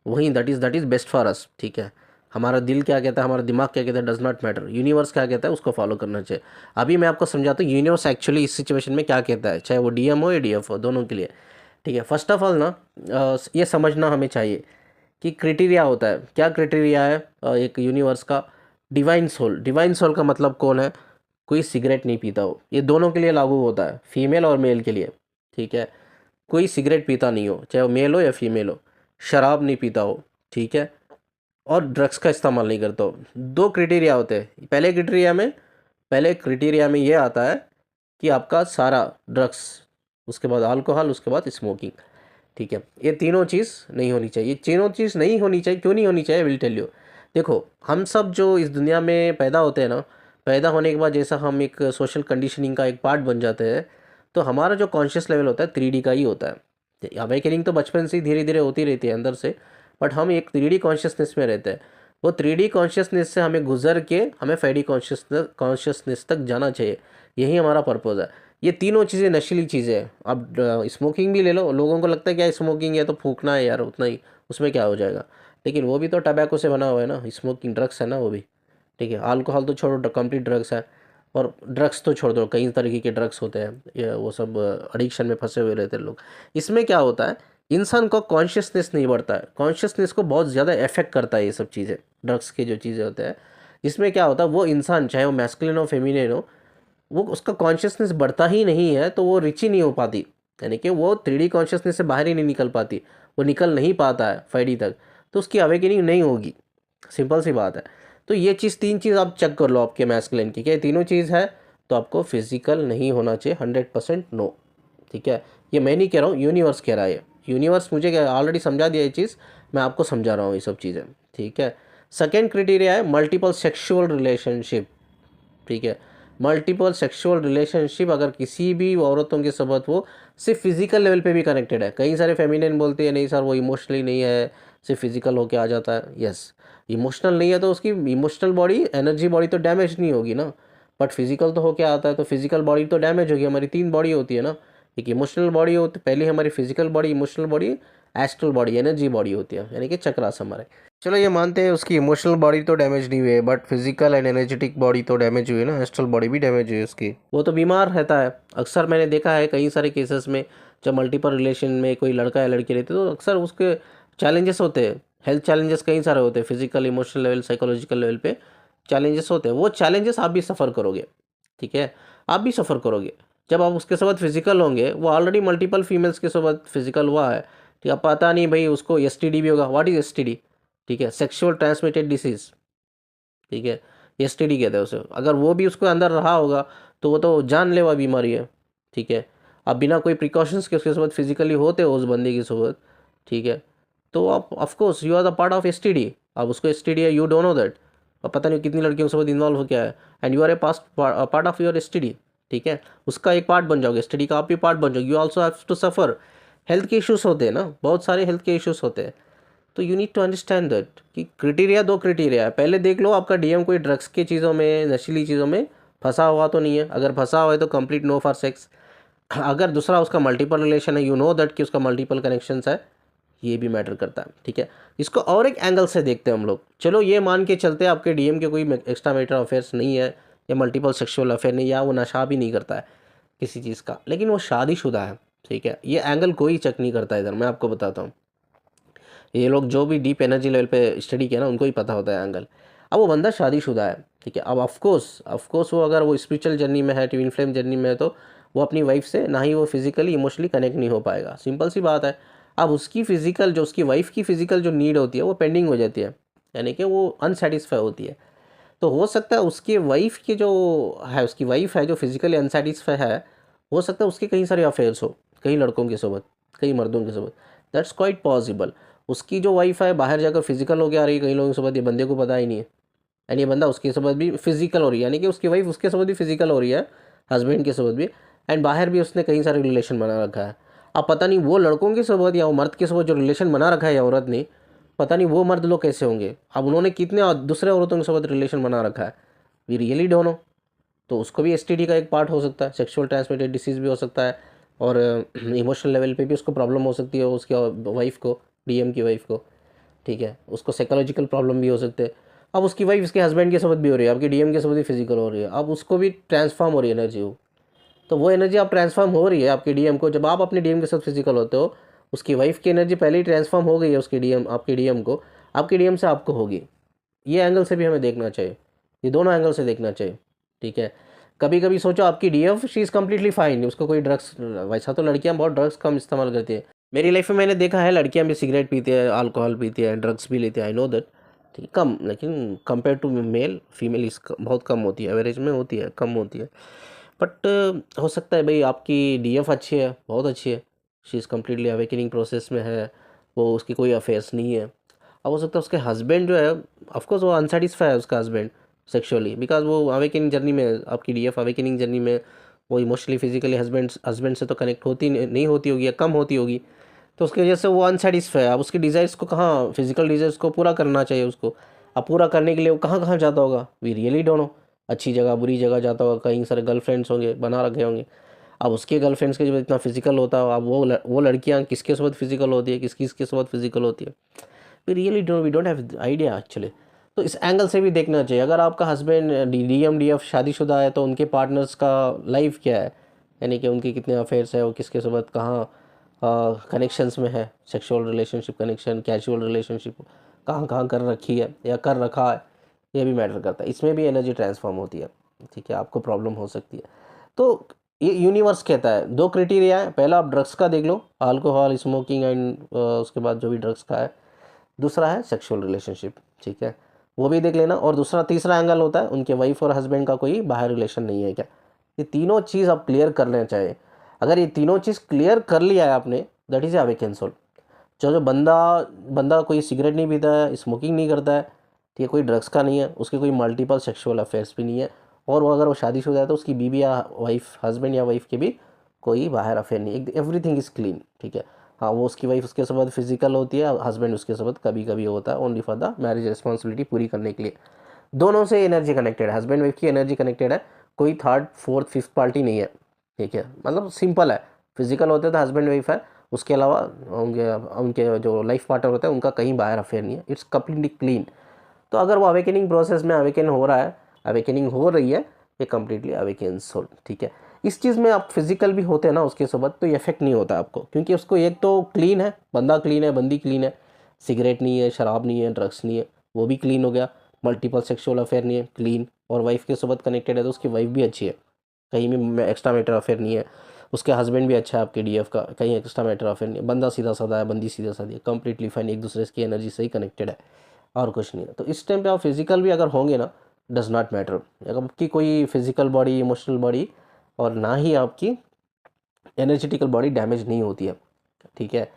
वही that is best for us, ठीक है। हमारा दिल क्या कहता है, हमारा दिमाग क्या कहता है, डज नॉट मैटर, यूनिवर्स क्या कहता है उसको फॉलो करना चाहिए। अभी मैं आपको समझाता हूँ यूनिवर्स एक्चुअली इस सिचुएशन में क्या कहता है, चाहे वो डीएम हो या डीएफ हो, दोनों के लिए, ठीक है। फर्स्ट ऑफ ऑल ना ये समझना हमें चाहिए कि क्राइटेरिया होता है, क्या क्राइटेरिया है एक यूनिवर्स का। डिवाइन सोल, डिवाइन सोल का मतलब कौन है, कोई सिगरेट नहीं पीता हो, ये दोनों के लिए लागू होता है, फीमेल और मेल के लिए, ठीक है। कोई सिगरेट पीता नहीं हो, चाहे वो मेल हो या फीमेल हो, शराब नहीं पीता हो, ठीक है, और ड्रग्स का इस्तेमाल नहीं करता हो। दो क्राइटेरिया होते हैं, पहले क्राइटेरिया में ये आता है कि आपका सारा ड्रग्स, उसके बाद अल्कोहल, उसके बाद स्मोकिंग, ठीक है। ये तीनों चीज़ नहीं होनी चाहिए, तीनों चीज़ नहीं होनी चाहिए, क्यों नहीं होनी चाहिए, विल टेल यू। देखो हम सब जो इस दुनिया में पैदा होते हैं ना, पैदा होने के बाद जैसा हम एक सोशल कंडीशनिंग का एक पार्ट बन जाते हैं, तो हमारा जो कॉन्शियस लेवल होता है 3D का ही होता है। अवेकनिंग तो बचपन से ही धीरे धीरे होती रहती है अंदर से, बट हम एक 3D कॉन्शियसनेस में रहते हैं। वो 3D कॉन्शियसनेस से हमें गुजर के हमें 5D कॉन्शियसनेस तक जाना चाहिए, यही हमारा पर्पज़ है। ये तीनों चीज़ें नशीली चीज़ें हैं। अब स्मोकिंग भी ले लो, लोगों को लगता है क्या स्मोकिंग है तो फूकना है यार उतना ही, उसमें क्या हो जाएगा, लेकिन वो भी तो टबैको से बना हुआ है ना, स्मोकिंग ड्रग्स है ना वो भी, ठीक है। अल्कोहल तो छोड़ो, कंप्लीट ड्रग्स है। और ड्रग्स तो छोड़ दो, कई तरीके के ड्रग्स होते हैं, ये वो सब एडिक्शन में फंसे हुए रहते हैं लोग। इसमें क्या होता है, इंसान को कॉन्शियसनेस नहीं बढ़ता है, कॉन्शियसनेस को बहुत ज़्यादा इफेक्ट करता है ये सब चीज़ें, ड्रग्स की जो चीज़ें होते हैं। इसमें क्या होता है, वो इंसान चाहे वो मैस्कुलिन हो फेमिनिन हो, वो उसका कॉन्शियसनेस बढ़ता ही नहीं है, तो वो रिच ही नहीं हो पाती, यानी कि वो 3D कॉन्शियसनेस से बाहर ही नहीं निकल पाती, वो निकल नहीं पाता है 5D तक, तो उसकी अवेकनिंग नहीं होगी, सिंपल सी बात है। तो ये चीज़, तीन चीज़ आप चेक कर लो आपके मैस्कुलिन की, क्या ये तीनों चीज़ है, तो आपको फिजिकल नहीं होना चाहिए 100% नो, ठीक है। ये मैं नहीं कह रहा हूँ, यूनिवर्स कह रहा है, यूनिवर्स मुझे ऑलरेडी समझा दिया ये चीज़, मैं आपको समझा रहा हूँ ये सब चीज़ें, ठीक है। सेकेंड क्राइटेरिया है मल्टीपल सेक्सुअल रिलेशनशिप, ठीक है। मल्टीपल सेक्सुअल रिलेशनशिप अगर किसी भी औरतों के साथ वो सिर्फ फिजिकल लेवल पे भी कनेक्टेड है, कई सारे फेमिनिन बोलते हैं नहीं सर वो इमोशनली नहीं है, सिर्फ फिजिकल होके आ जाता है, यस इमोशनल नहीं है तो उसकी इमोशनल बॉडी, एनर्जी बॉडी तो डैमेज नहीं होगी ना, बट फिजिकल तो होके आता है, तो फिजिकल बॉडी तो डैमेज होगी। हमारी 3 बॉडी होती है ना, एक इमोशनल बॉडी होती, पहले हमारी physical body, emotional body, astral body, energy body होती है, यानी कि चक्रास हमारे। चलो ये मानते हैं उसकी इमोशनल बॉडी तो डैमेज नहीं हुई है, but physical and energetic body तो डैमेज हुई है ना, एस्ट्रल बॉडी भी डैमेज हुई है उसकी, वो तो बीमार रहता है। अक्सर मैंने देखा है कई सारे केसेस में, जब मल्टीपल रिलेशन में कोई लड़का या लड़की रहती है तो अक्सर उसके चैलेंजेस होते हैं, हेल्थ चैलेंजेस कई सारे होते हैं, physical, emotional level, psychological level पे चैलेंजेस होते हैं। वो चैलेंजेस आप भी सफ़र करोगे, ठीक है, आप भी सफ़र करोगे। जब आप उसके साथ फिजिकल होंगे, वो ऑलरेडी मल्टीपल फीमेल्स के साथ फिजिकल हुआ है, ठीक है, पता नहीं भाई उसको एसटीडी भी होगा, व्हाट इज़ एसटीडी, ठीक है, सेक्सुअल ट्रांसमिटेड डिसीज़, ठीक है, एसटीडी कहते हैं उसे। अगर वो भी उसको अंदर रहा होगा तो वो तो जानलेवा बीमारी है, ठीक है। अब बिना कोई प्रिकॉशंस के उसके साथ फिजिकली होते हो उस बंदे की सोबत, ठीक है, तो आप of course you are the part of STD, आप उसको STD है, यू डोंट नो दैट, और पता नहीं कितनी लड़कियों के साथ इन्वॉल्व हो गया है, and you are a past part of your STD, ठीक है, उसका एक पार्ट बन जाओगे, STD का आप भी पार्ट बन जाओगे, you also have to suffer. Health के इश्यूज़ होते हैं ना, बहुत सारे हेल्थ के इश्यूज़ होते हैं, तो you need to understand that कि क्राइटेरिया, दो क्राइटेरिया है, पहले देख लो आपका DM कोई ड्रग्स की चीज़ों में, नशीली चीज़ों में फंसा हुआ तो नहीं है, अगर फंसा हुआ है तो कंप्लीट नो फॉर सेक्स। अगर दूसरा उसका मल्टीपल रिलेशन है, यू नो दैट कि उसका मल्टीपल कनेक्शंस है, ये भी मैटर करता है, ठीक है। इसको और एक एंगल से देखते हैं हम लोग, चलो ये मान के चलते हैं आपके DM के कोई एक्स्ट्रा मैरिटल अफेयर्स नहीं है, या मल्टीपल सेक्सुअल अफेयर नहीं, या वो नशा भी नहीं करता है किसी चीज़ का, लेकिन वो शादीशुदा है, ठीक है, ये एंगल कोई चेक नहीं करता इधर, मैं आपको बताता हूँ। ये लोग जो भी डीप एनर्जी लेवल पे स्टडी किया ना, उनको ही पता होता है एंगल। अब वो बंदा शादीशुदा है, ठीक है, अब ऑफकोर्स वो अगर वो स्पिरिचुअल जर्नी में है, ट्विन फ्लेम जर्नी में है, तो वो अपनी वाइफ से ना ही वो फिजिकली इमोशनली कनेक्ट नहीं हो पाएगा, सिंपल सी बात है। अब उसकी फिजिकल जो उसकी वाइफ की फिजिकल जो नीड होती है वो पेंडिंग हो जाती है, यानी कि वो अनसेटिस्फाई होती है। तो हो सकता है उसकी वाइफ की जो है, उसकी वाइफ है जो फिजिकली अनसेटिस्फाई है, हो सकता है उसके कई सारे अफेयर्स हो, कई लड़कों के साथ, कई मर्दों के साथ, दैट्स क्वाइट पॉसिबल। उसकी जो वाइफ है बाहर जाकर फिजिकल होकर आ रही है कई लोगों के साथ, ये बंदे को पता ही नहीं है, यानी ये बंदा उसके साथ भी फिजिकल हो रही है, यानी कि उसकी वाइफ उसके साथ भी फिजिकल हो रही है, हस्बैंड के साथ भी, एंड बाहर भी उसने कई सारे रिलेशन बना रखा है। अब पता नहीं वो लड़कों के साथ या वो मर्द के साथ जो रिलेशन बना रखा है या औरत ने, पता नहीं वो मर्द लोग कैसे होंगे, अब उन्होंने कितने दूसरे औरतों के साथ रिलेशन बना रखा है, वी रियली डोंट नो। तो उसको भी STD का एक पार्ट हो सकता है, सेक्सुअल ट्रांसमिटेड डिसीज़ भी हो सकता है, और इमोशनल लेवल पे भी उसको प्रॉब्लम हो सकती है, उसकी वाइफ को, DM की वाइफ को, ठीक है, उसको साइकोलॉजिकल प्रॉब्लम भी हो सकते हैं। अब उसकी वाइफ उसके हस्बैंड के साथ भी हो रही है, आपकी DM के साथ भी फिजिकल हो रही है, अब उसको भी ट्रांसफॉर्म हो रही है एनर्जी, वो तो वो एनर्जी आप ट्रांसफॉर्म हो रही है आपके DM को, जब आप अपने DM के साथ फिजिकल होते हो, उसकी वाइफ की एनर्जी पहले ही ट्रांसफॉर्म हो गई है उसके DM, आपके DM को, आपके DM से आपको होगी। ये एंगल से भी हमें देखना चाहिए, ये दोनों एंगल से देखना चाहिए, ठीक है। कभी कभी सोचो आपकी DF she is completely fine, उसको कोई ड्रग्स, वैसा तो लड़कियां बहुत ड्रग्स कम इस्तेमाल करती है, मेरी लाइफ में मैंने देखा है लड़कियां भी सिगरेट पीती है, अल्कोहल पीती है, ड्रग्स भी लेती है, आई नो दैट, ठीक है, कम, लेकिन कंपेयर टू मेल, फीमेल इस बहुत कम होती है, एवरेज में होती है, कम होती है। बट हो सकता है भाई आपकी DF अच्छी है, बहुत अच्छी है, she is completely awakening process में है, वो उसकी कोई अफेयर्स नहीं है। अब हो सकता है उसके हस्बैंड जो है, ऑफकोर्स वो अनसेटिस्फाई है उसका हस्बैंड सेक्सुअली, बिकॉज वो अवेकनिंग जर्नी में है, आपकी DF अवेकनिंग जर्नी में, वो इमोशनली फिजिकली हस्बैंड से तो कनेक्ट होती नहीं होती होगी, या कम होती होगी, तो उसकी वजह से वो अनसेटिस्फाई है। अब उसकी डिज़ायर्स को कहाँ, फिजिकल डिज़ायर्स को पूरा करना चाहिए उसको, अब पूरा करने के लिए वो कहाँ कहाँ जाता होगा, वी रियली डोंट नो, अच्छी जगह बुरी जगह जाता होगा, कई सारे गर्लफ्रेंड्स होंगे बना रखे होंगे। अब उसके गर्लफ्रेंड्स के जब इतना फिजिकल होता है, अब वो लड़कियाँ किसके साथ फिजिकल होती है, किसके साथ फिजिकल होती है, we don't have idea actually. तो इस एंगल से भी देखना चाहिए, अगर आपका हस्बैंड DM DF शादीशुदा है, तो उनके पार्टनर्स का लाइफ क्या है, यानी कि उनके कितने अफेयर्स है, वो किसके साथ कहाँ कनेक्शंस में है, sexual relationship connection, casual relationship कहाँ कहाँ कर रखी है या कर रखा है, ये भी मैटर करता है, इसमें भी एनर्जी ट्रांसफॉर्म होती है, ठीक है, आपको प्रॉब्लम हो सकती है। तो ये यूनिवर्स कहता है, दो क्राइटेरिया है, पहला आप ड्रग्स का देख लो, अल्कोहल, स्मोकिंग एंड उसके बाद जो भी ड्रग्स का है, दूसरा है सेक्सुअल रिलेशनशिप, ठीक है, वो भी देख लेना, और दूसरा तीसरा एंगल होता है उनके वाइफ और हस्बैंड का कोई बाहर रिलेशन नहीं है क्या, ये तीनों चीज़ आप क्लियर कर लेना चाहिए। अगर ये तीनों चीज़ क्लियर कर लिया है आपने, दैट इज़ अवेकन सोल। जो जो बंदा बंदा कोई सिगरेट नहीं पीता है, स्मोकिंग नहीं करता है, ठीक है, कोई ड्रग्स का नहीं है, उसके कोई मल्टीपल सेक्सुअल अफेयर्स भी नहीं है, और वो अगर वो शादीशुदा है तो उसकी बीवी या वाइफ, हस्बैंड या वाइफ के भी कोई बाहर अफेयर नहीं है, एवरीथिंग इज़ क्लीन, ठीक है। हाँ, वो उसकी वाइफ उसके साथ फिजिकल होती है, हस्बैंड उसके साथ कभी कभी होता है, only for the marriage responsibility पूरी करने के लिए। दोनों से एनर्जी कनेक्टेड है, हस्बैंड वाइफ की एनर्जी कनेक्टेड है, कोई थर्ड फोर्थ फिफ्थ पार्टी नहीं है, ठीक है, मतलब सिंपल है, फिजिकल होते तो हस्बैंड वाइफ है, उसके अलावा उनके उनके जो लाइफ पार्टनर होता है उनका कहीं बाहर अफेयर नहीं है, इट्स कम्प्लीटली क्लीन। तो अगर वो अवेकनिंग प्रोसेस में अवेकन हो रहा है, अवेकनिंग हो रही है, ये कम्प्लीटली अवेकन सोल, ठीक है। इस चीज़ में आप फिजिकल भी होते हैं ना उसके साथ, तो ये इफेक्ट नहीं होता आपको, क्योंकि उसको एक तो क्लीन है, बंदा क्लीन है, बंदी क्लीन है, सिगरेट नहीं है, शराब नहीं है, ड्रग्स नहीं है, वो भी क्लीन हो गया, मल्टीपल सेक्सुअल अफेयर नहीं है, क्लीन, और वाइफ के साथ कनेक्टेड है तो उसकी वाइफ भी अच्छी है, कहीं भी एक्स्ट्रा मैटर अफेयर नहीं है, उसके हस्बैंड भी अच्छा है आपके DF का, कहीं एक्स्ट्रा मैटर अफेयर नहीं है, बंदा सीधा साधा है, बंदी सीधा साधी है, कंप्लीटली फाइन, एक दूसरे की एनर्जी से ही कनेक्टेड है, और कुछ नहीं है। तो इस टाइम पे आप फिजिकल भी अगर होंगे ना, डज नॉट मैटर, अगर आपकी कोई फिजिकल बॉडी, इमोशनल बॉडी, और ना ही आपकी एनर्जेटिकल बॉडी डैमेज नहीं होती है, ठीक है।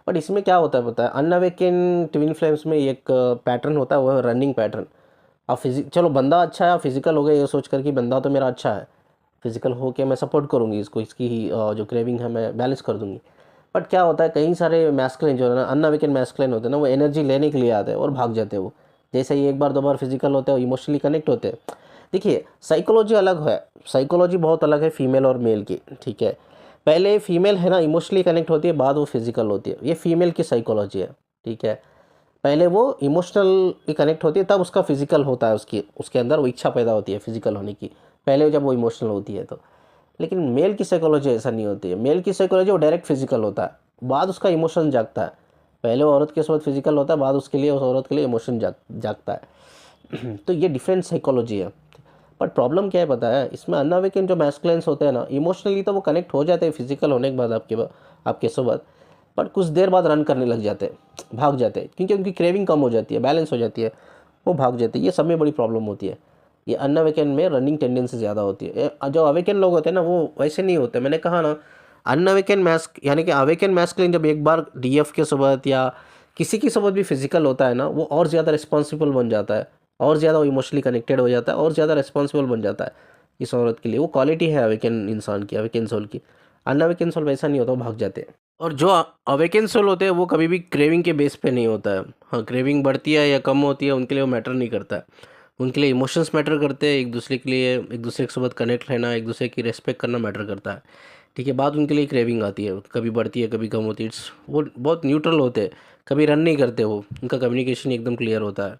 बट इसमें क्या होता है पता है, अनअवेकन ट्विन फ्लेम्स में एक पैटर्न होता है, वो है रनिंग पैटर्न। अब चलो बंदा अच्छा है, फिजिकल हो गया ये सोच कर कि बंदा तो मेरा अच्छा है, फिजिकल हो के मैं सपोर्ट करूँगी इसको, इसकी ही जो क्रेविंग है मैं बैलेंस कर दूँगी। बट क्या होता है, कई सारे मैस्कुलिन जो है ना, अनअवेकन मैस्कुलिन होते हैं ना, वो एनर्जी लेने के लिए आते हैं और भाग जाते हैं। वो जैसे ही एक बार दो बार फिजिकल होते हैं, इमोशनली कनेक्ट होते हैं। देखिए साइकोलॉजी अलग है, साइकोलॉजी बहुत अलग है फीमेल और मेल की, ठीक है। पहले फीमेल है ना इमोशनली कनेक्ट होती है, बाद वो फिजिकल होती है, ये फीमेल की साइकोलॉजी है, ठीक है। पहले वो इमोशनली कनेक्ट होती है, तब उसका फिजिकल होता है, उसकी उसके अंदर वो इच्छा पैदा होती है फिजिकल होने की, पहले जब वो इमोशनल होती है तो। लेकिन मेल की साइकोलॉजी ऐसा नहीं होती है, मेल की साइकोलॉजी वो डायरेक्ट फिजिकल होता है, बाद उसका इमोशन जागता है। पहले वो औरत के साथ फिजिकल होता है, बाद उसके लिए, उस औरत के लिए इमोशन जागता है। तो ये डिफरेंट साइकोलॉजी है। बट प्रॉब्लम क्या है पता है, इसमें अनअवेकन जो मैस्कुलिन्स होते हैं ना, इमोशनली तो वो कनेक्ट हो जाते हैं फिजिकल होने के बाद आपके साथ, बट कुछ देर बाद रन करने लग जाते हैं, भाग जाते हैं, क्योंकि उनकी क्रेविंग कम हो जाती है, बैलेंस हो जाती है, वो भाग जाते हैं। ये सब में बड़ी प्रॉब्लम होती है। ये अनअवेकन में रनिंग टेंडेंसी ज़्यादा होती है। जो अवेकन लोग होते हैं ना, वो वैसे नहीं होते। मैंने कहा ना, अनअवेकन मैस्क यानी कि अवेकन मैस्कुलिन जब एक बार डीएफ के साथ या किसी की साथ भी फिजिकल होता है ना, वो और ज़्यादा रिस्पॉन्सिबल बन जाता है, और ज़्यादा वो इमोशनली कनेक्टेड हो जाता है, और ज़्यादा रिस्पॉन्सिबल बन जाता है इस औरत के लिए। वो क्वालिटी है अवेकन इंसान की, अवेकन सोल की। अनअवेकन सोल वैसा नहीं होता, वो भाग जाते हैं। और जो अवेकन सोल होते हैं वो कभी भी क्रेविंग के बेस पे नहीं होता है। हाँ, क्रेविंग बढ़ती है या कम होती है उनके लिए वो मैटर नहीं करता है। उनके लिए इमोशंस मैटर करते हैं, एक दूसरे के लिए, एक दूसरे के साथ कनेक्ट रहना, एक दूसरे की रेस्पेक्ट करना मैटर करता है, ठीक है। बात उनके लिए क्रेविंग आती है, कभी बढ़ती है कभी कम होती है। वो बहुत न्यूट्रल होते हैं, कभी रन नहीं करते, वो उनका कम्युनिकेशन एकदम क्लियर होता है।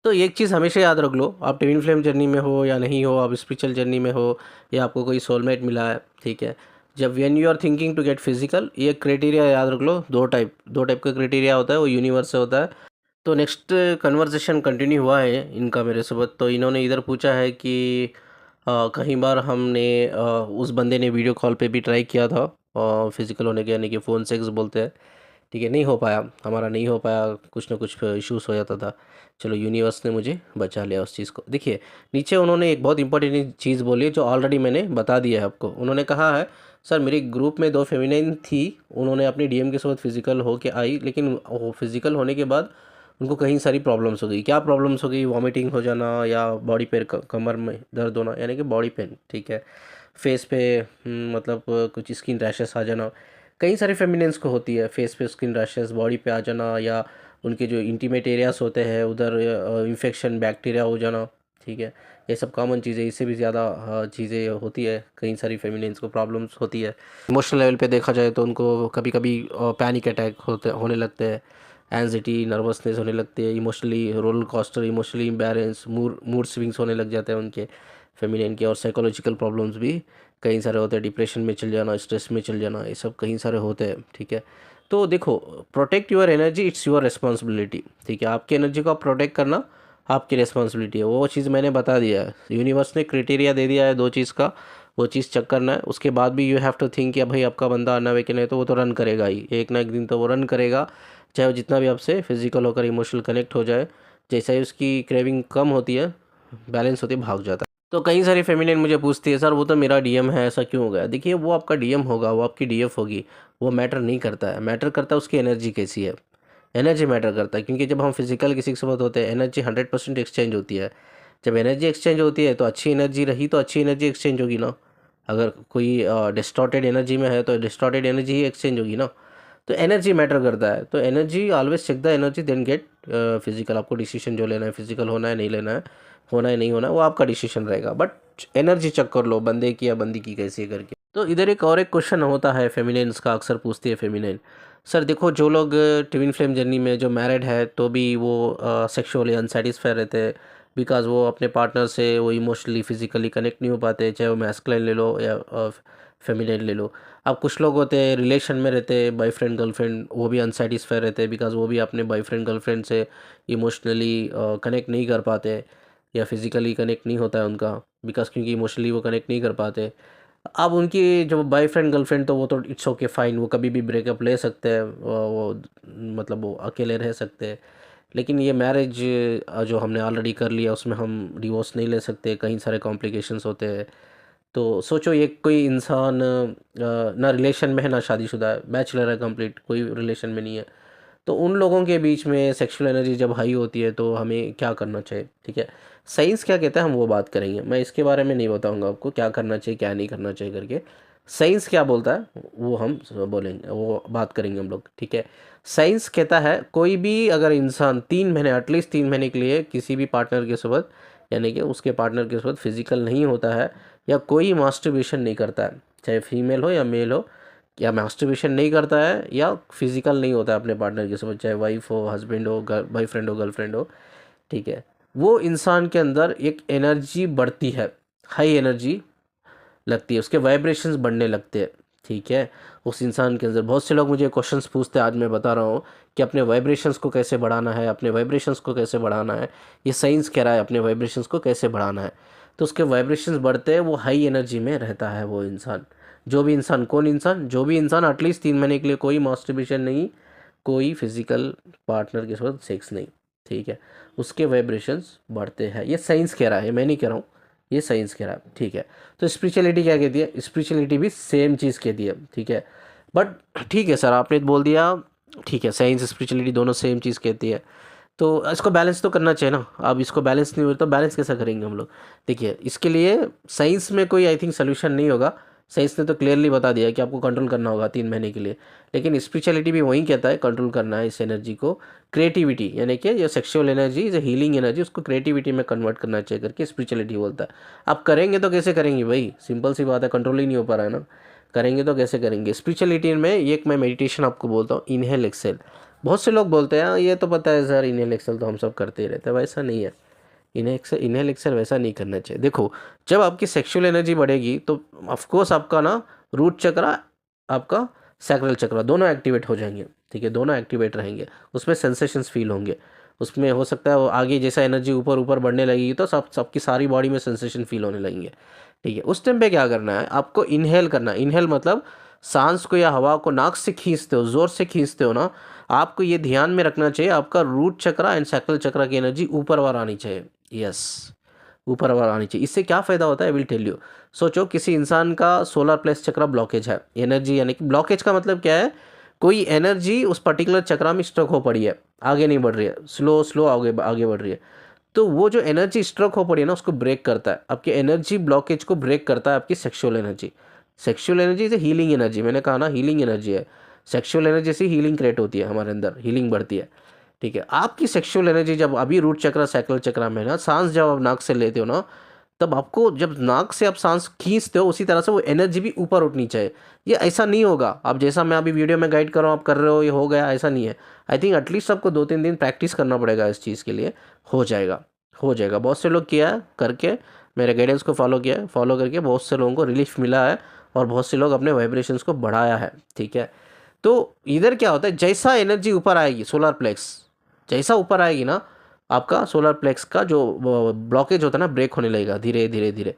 तो एक चीज़ हमेशा याद रख लो, आप ट्विन फ्लेम जर्नी में हो या नहीं हो, आप स्पिरिचुअल जर्नी में हो या आपको कोई सोलमेट मिला है, ठीक है। जब when you are thinking to get physical, ये क्राइटेरिया याद रख लो, दो टाइप का क्राइटेरिया होता है, वो यूनिवर्स से होता है। तो नेक्स्ट कन्वर्सेशन कंटिन्यू हुआ है इनका मेरे साथ। तो इन्होंने इधर पूछा है कि कई बार हमने उस बंदे ने वीडियो कॉल पे भी ट्राई किया था, फिजिकल होने के, यानी कि फ़ोन सेक्स बोलते हैं, ठीक है। नहीं हो पाया, हमारा नहीं हो पाया, कुछ ना कुछ इश्यूज़ हो जाता था। चलो यूनिवर्स ने मुझे बचा लिया उस चीज़ को। देखिए नीचे उन्होंने एक बहुत इंपॉर्टेंट चीज़ बोली जो ऑलरेडी मैंने बता दिया है आपको। उन्होंने कहा है, सर मेरे ग्रुप में 2 फेमिनिन थी, उन्होंने अपनी डीएम के साथ फिजिकल होके आई, लेकिन वो फिजिकल होने के बाद उनको कई सारी प्रॉब्लम्स हो गई। क्या प्रॉब्लम्स हो गई? वॉमिटिंग हो जाना, या बॉडी पे कमर में दर्द होना, यानी कि बॉडी पेन, ठीक है। फेस पे मतलब कुछ स्किन रैशेस आ जाना, कई सारे फेमिनिन्स को होती है, फेस पे स्किन रैशेस, बॉडी पे आ जाना, या उनके जो इंटीमेट एरियाज होते हैं उधर इन्फेक्शन, बैक्टीरिया हो जाना, ठीक है। ये सब कॉमन चीज़ें, इससे भी ज़्यादा चीज़ें होती है, कई सारी फेमिनिन्स को प्रॉब्लम्स होती है। इमोशनल लेवल पे देखा जाए तो उनको कभी कभी पैनिक अटैक होने लगते हैं, एंजाइटी, नर्वसनेस होने लगती है, emotionally roller coaster, emotionally imbalance, mood swings होने लग जाते हैं उनके फेमिनिन के। और साइकोलॉजिकल प्रॉब्लम्स भी कई सारे होते हैं, डिप्रेशन में चल जाना, स्ट्रेस में चल जाना, ये सब कई सारे होते हैं, ठीक है। तो देखो, protect your energy, it's your responsibility, ठीक है। आपकी एनर्जी को आप प्रोटेक्ट करना आपकी रिस्पॉन्सिबिलिटी है, वो चीज़ मैंने बता दिया है। यूनिवर्स ने क्राइटेरिया दे दिया है 2 चीज़ का, वो चीज़ चेक करना है। उसके बाद भी यू हैव टू थिंक कि भाई आपका बंदा अनअवेकन है तो वो तो रन करेगा ही, एक ना एक दिन तो वो रन करेगा, चाहे वो जितना भी आपसे फिजिकल होकर इमोशनल कनेक्ट हो जाए। जैसा ही उसकी क्रेविंग कम होती है, बैलेंस होती है, भाग जाता है। तो कई सारी फेमिनिन मुझे पूछती है, सर वो तो मेरा डीएम है, ऐसा क्यों हो गया? देखिए वो आपका डीएम होगा, वो आपकी डीएफ होगी, वो मैटर नहीं करता है, मैटर करता है उसकी एनर्जी कैसी है। एनर्जी मैटर करता है, क्योंकि जब हम फिजिकल किसी के साथ होते हैं, एनर्जी 100% एक्सचेंज होती है। जब एनर्जी एक्सचेंज होती है तो अच्छी एनर्जी रही तो अच्छी एनर्जी एक्सचेंज होगी ना। अगर कोई डिस्टॉर्टेड एनर्जी में है तो डिस्टॉर्टेड एनर्जी ही एक्सचेंज होगी ना। तो एनर्जी मैटर करता है, तो energy always check the energy then get physical. आपको डिसीजन जो लेना है, फिजिकल होना है नहीं लेना है, होना है नहीं होना है, वो आपका डिसीजन रहेगा। बट एनर्जी चेक कर लो बंदे की या बंदी की कैसी है करके। तो इधर एक और एक क्वेश्चन होता है फेमिनिन्स का, अक्सर पूछती है फेमिनिन, सर देखो जो लोग ट्विन फ्लेम जर्नी में जो मैरिड है तो भी वो सेक्सुअली अनसेटिस्फाई रहते हैं, बिकॉज वो अपने पार्टनर से वो इमोशनली फिजिकली कनेक्ट नहीं हो पाते, चाहे वो मैस्कुलिन ले लो या फेमिनिन ले लो। अब कुछ लोग होते हैं रिलेशन में रहते हैं, बॉयफ्रेंड गर्लफ्रेंड, वो भी अनसेटिस्फाई रहते हैं, बिकॉज वो भी अपने बॉयफ्रेंड गर्लफ्रेंड से इमोशनली कनेक्ट नहीं कर पाते, या फिज़िकली कनेक्ट नहीं होता है उनका, बिकॉज क्योंकि इमोशनली वो कनेक्ट नहीं कर पाते। अब उनकी जो बॉयफ्रेंड गर्लफ्रेंड तो वो तो इट्स ओके फाइन, वो कभी भी ब्रेकअप ले सकते हैं, वो मतलब वो अकेले रह सकते हैं। लेकिन ये मैरिज जो हमने ऑलरेडी कर लिया उसमें हम डिवोर्स नहीं ले सकते, कई सारे कॉम्प्लिकेशंस होते हैं, तो सोचो ये कोई इंसान ना रिलेशन में है ना शादीशुदा है, बैचलर है कंप्लीट, कोई रिलेशन में नहीं है, तो उन लोगों के बीच में सेक्सुअल एनर्जी जब हाई होती है तो हमें क्या करना चाहिए, ठीक है। साइंस क्या कहता है हम वो बात करेंगे, मैं इसके बारे में नहीं बताऊंगा आपको क्या करना चाहिए क्या नहीं करना चाहिए करके। साइंस क्या बोलता है वो हम बोलेंगे, वो बात करेंगे हम लोग, ठीक है। साइंस कहता है कोई भी अगर इंसान 3 महीने, एटलीस्ट 3 महीने के लिए किसी भी पार्टनर के साथ, यानी कि उसके पार्टनर के साथ फिजिकल नहीं होता है या कोई मास्टरबेशन नहीं करता है, चाहे फीमेल हो या मेल हो, या मास्टरबेशन नहीं करता है या फिजिकल नहीं होता है अपने पार्टनर के साथ, चाहे वाइफ हो, हस्बैंड हो, बॉयफ्रेंड हो, गर्लफ्रेंड हो, ठीक है, वो इंसान के अंदर एक एनर्जी बढ़ती है, हाई एनर्जी लगती है, उसके वाइब्रेशंस बढ़ने लगते हैं, ठीक है। उस इंसान के अंदर बहुत से लोग मुझे क्वेश्चंस पूछते हैं, आज मैं बता रहा हूँ कि अपने वाइब्रेशंस को कैसे बढ़ाना है, अपने वाइब्रेशंस को कैसे बढ़ाना है, ये साइंस कह रहा है अपने वाइब्रेशंस को कैसे बढ़ाना है। तो उसके वाइब्रेशंस बढ़ते हैं, वो हाई एनर्जी में रहता है वो इंसान। जो भी इंसान, कौन इंसान, जो भी इंसान एटलीस्ट 3 महीने के लिए कोई मास्टरबेशन नहीं, कोई फिजिकल पार्टनर के साथ सेक्स नहीं, ठीक है, उसके वाइब्रेशंस बढ़ते हैं। ये साइंस कह रहा है, मैं नहीं कह रहा हूँ, ये साइंस कह रहा है, ठीक है। तो स्पिरिचुअलिटी क्या कहती है, स्पिरिचुअलिटी भी सेम चीज़ कहती है, ठीक है। बट ठीक है सर आपने बोल दिया, ठीक है, साइंस स्पिरिचुअलिटी दोनों सेम चीज़ कहती है, तो इसको बैलेंस तो करना चाहिए ना। अब इसको बैलेंस नहीं हो तो बैलेंस कैसा करेंगे हम लोग। देखिए इसके लिए साइंस में कोई आई थिंक सोल्यूशन नहीं होगा, साइंस ने तो क्लियरली बता दिया कि आपको कंट्रोल करना होगा 3 महीने के लिए। लेकिन स्पिरिचुअलिटी भी वही कहता है कंट्रोल करना है इस एनर्जी को, क्रिएटिविटी यानी कि जो sexual energy is healing energy, उसको क्रिएटिविटी में कन्वर्ट करना चाहिए करके स्पिरिचुअलिटी बोलता है। आप करेंगे तो कैसे करेंगे भाई, सिंपल सी बात है, कंट्रोल ही नहीं हो पा रहा है ना, करेंगे तो कैसे करेंगे। स्पिरिचुअलिटी में एक मैं मेडिटेशन आपको बोलता हूँ, इनहेल एक्सेल। बहुत से लोग बोलते हैं ये तो पता है सर, इनहेल एक्सेल तो हम सब करते ही रहते हैं, वैसा नहीं है। इनहेल एक्सेल वैसा नहीं करना चाहिए। देखो जब आपकी सेक्सुअल एनर्जी बढ़ेगी तो ऑफकोर्स आपका ना रूट चक्रा, आपका सैक्रल चक्रा दोनों एक्टिवेट हो जाएंगे, ठीक है, दोनों एक्टिवेट रहेंगे, उसमें सेंसेशंस फील होंगे, उसमें हो सकता है वो आगे जैसा एनर्जी ऊपर ऊपर बढ़ने लगेगी तो सबकी सारी बॉडी में सेंसेशन फील होने लगेंगे, ठीक है। उस टाइम पे क्या करना है आपको, इनहेल करना है। इनहेल मतलब सांस को या हवा को नाक से खींचते हो, ज़ोर से खींचते हो ना, आपको ये ध्यान में रखना चाहिए आपका रूट चक्रा एंड सैक्रल चक्रा की एनर्जी ऊपर वार आनी चाहिए, यस, ऊपर वार आनी चाहिए। इससे क्या फ़ायदा होता है विल टेल यू। सोचो किसी इंसान का सोलर प्लेक्स चक्रा ब्लॉकेज है, एनर्जी यानी कि ब्लॉकेज का मतलब क्या है, कोई एनर्जी उस पर्टिकुलर चक्रा में स्ट्रक हो पड़ी है, आगे नहीं बढ़ रही है, स्लो स्लो आगे आगे बढ़ रही है, तो वो जो एनर्जी स्ट्रक हो पड़ी है ना उसको ब्रेक करता है, आपकी एनर्जी ब्लॉकेज को ब्रेक करता है आपकी sexual energy. Sexual energy is healing energy, मैंने कहा ना हीलिंग एनर्जी है, सेक्सुअल एनर्जी से हीलिंग क्रिएट होती है हमारे अंदर, हीलिंग बढ़ती है, ठीक है। आपकी सेक्सुअल एनर्जी जब अभी रूट चक्रा सैक्रल चक्रा में ना, सांस जब आप नाक से लेते हो ना, तब आपको जब नाक से आप सांस खींचते हो उसी तरह से वो एनर्जी भी ऊपर उठनी चाहिए। ये ऐसा नहीं होगा आप जैसा मैं अभी वीडियो में गाइड कर रहा हूँ आप कर रहे हो ये हो गया, ऐसा नहीं है। आई थिंक एटलीस्ट आपको 2-3 दिन प्रैक्टिस करना पड़ेगा इस चीज़ के लिए, हो जाएगा, हो जाएगा। बहुत से लोग किया है करके, मेरे गाइडेंस को फॉलो किया है, फॉलो करके बहुत से लोगों को रिलीफ मिला है और बहुत से लोग अपने वाइब्रेशंस को बढ़ाया है, ठीक है। तो इधर क्या होता है, जैसा एनर्जी ऊपर आएगी सोलर प्लेक्स, जैसा ऊपर आएगी ना आपका सोलर प्लेक्स का जो ब्लॉकेज होता है ना, ब्रेक होने लगेगा धीरे धीरे धीरे,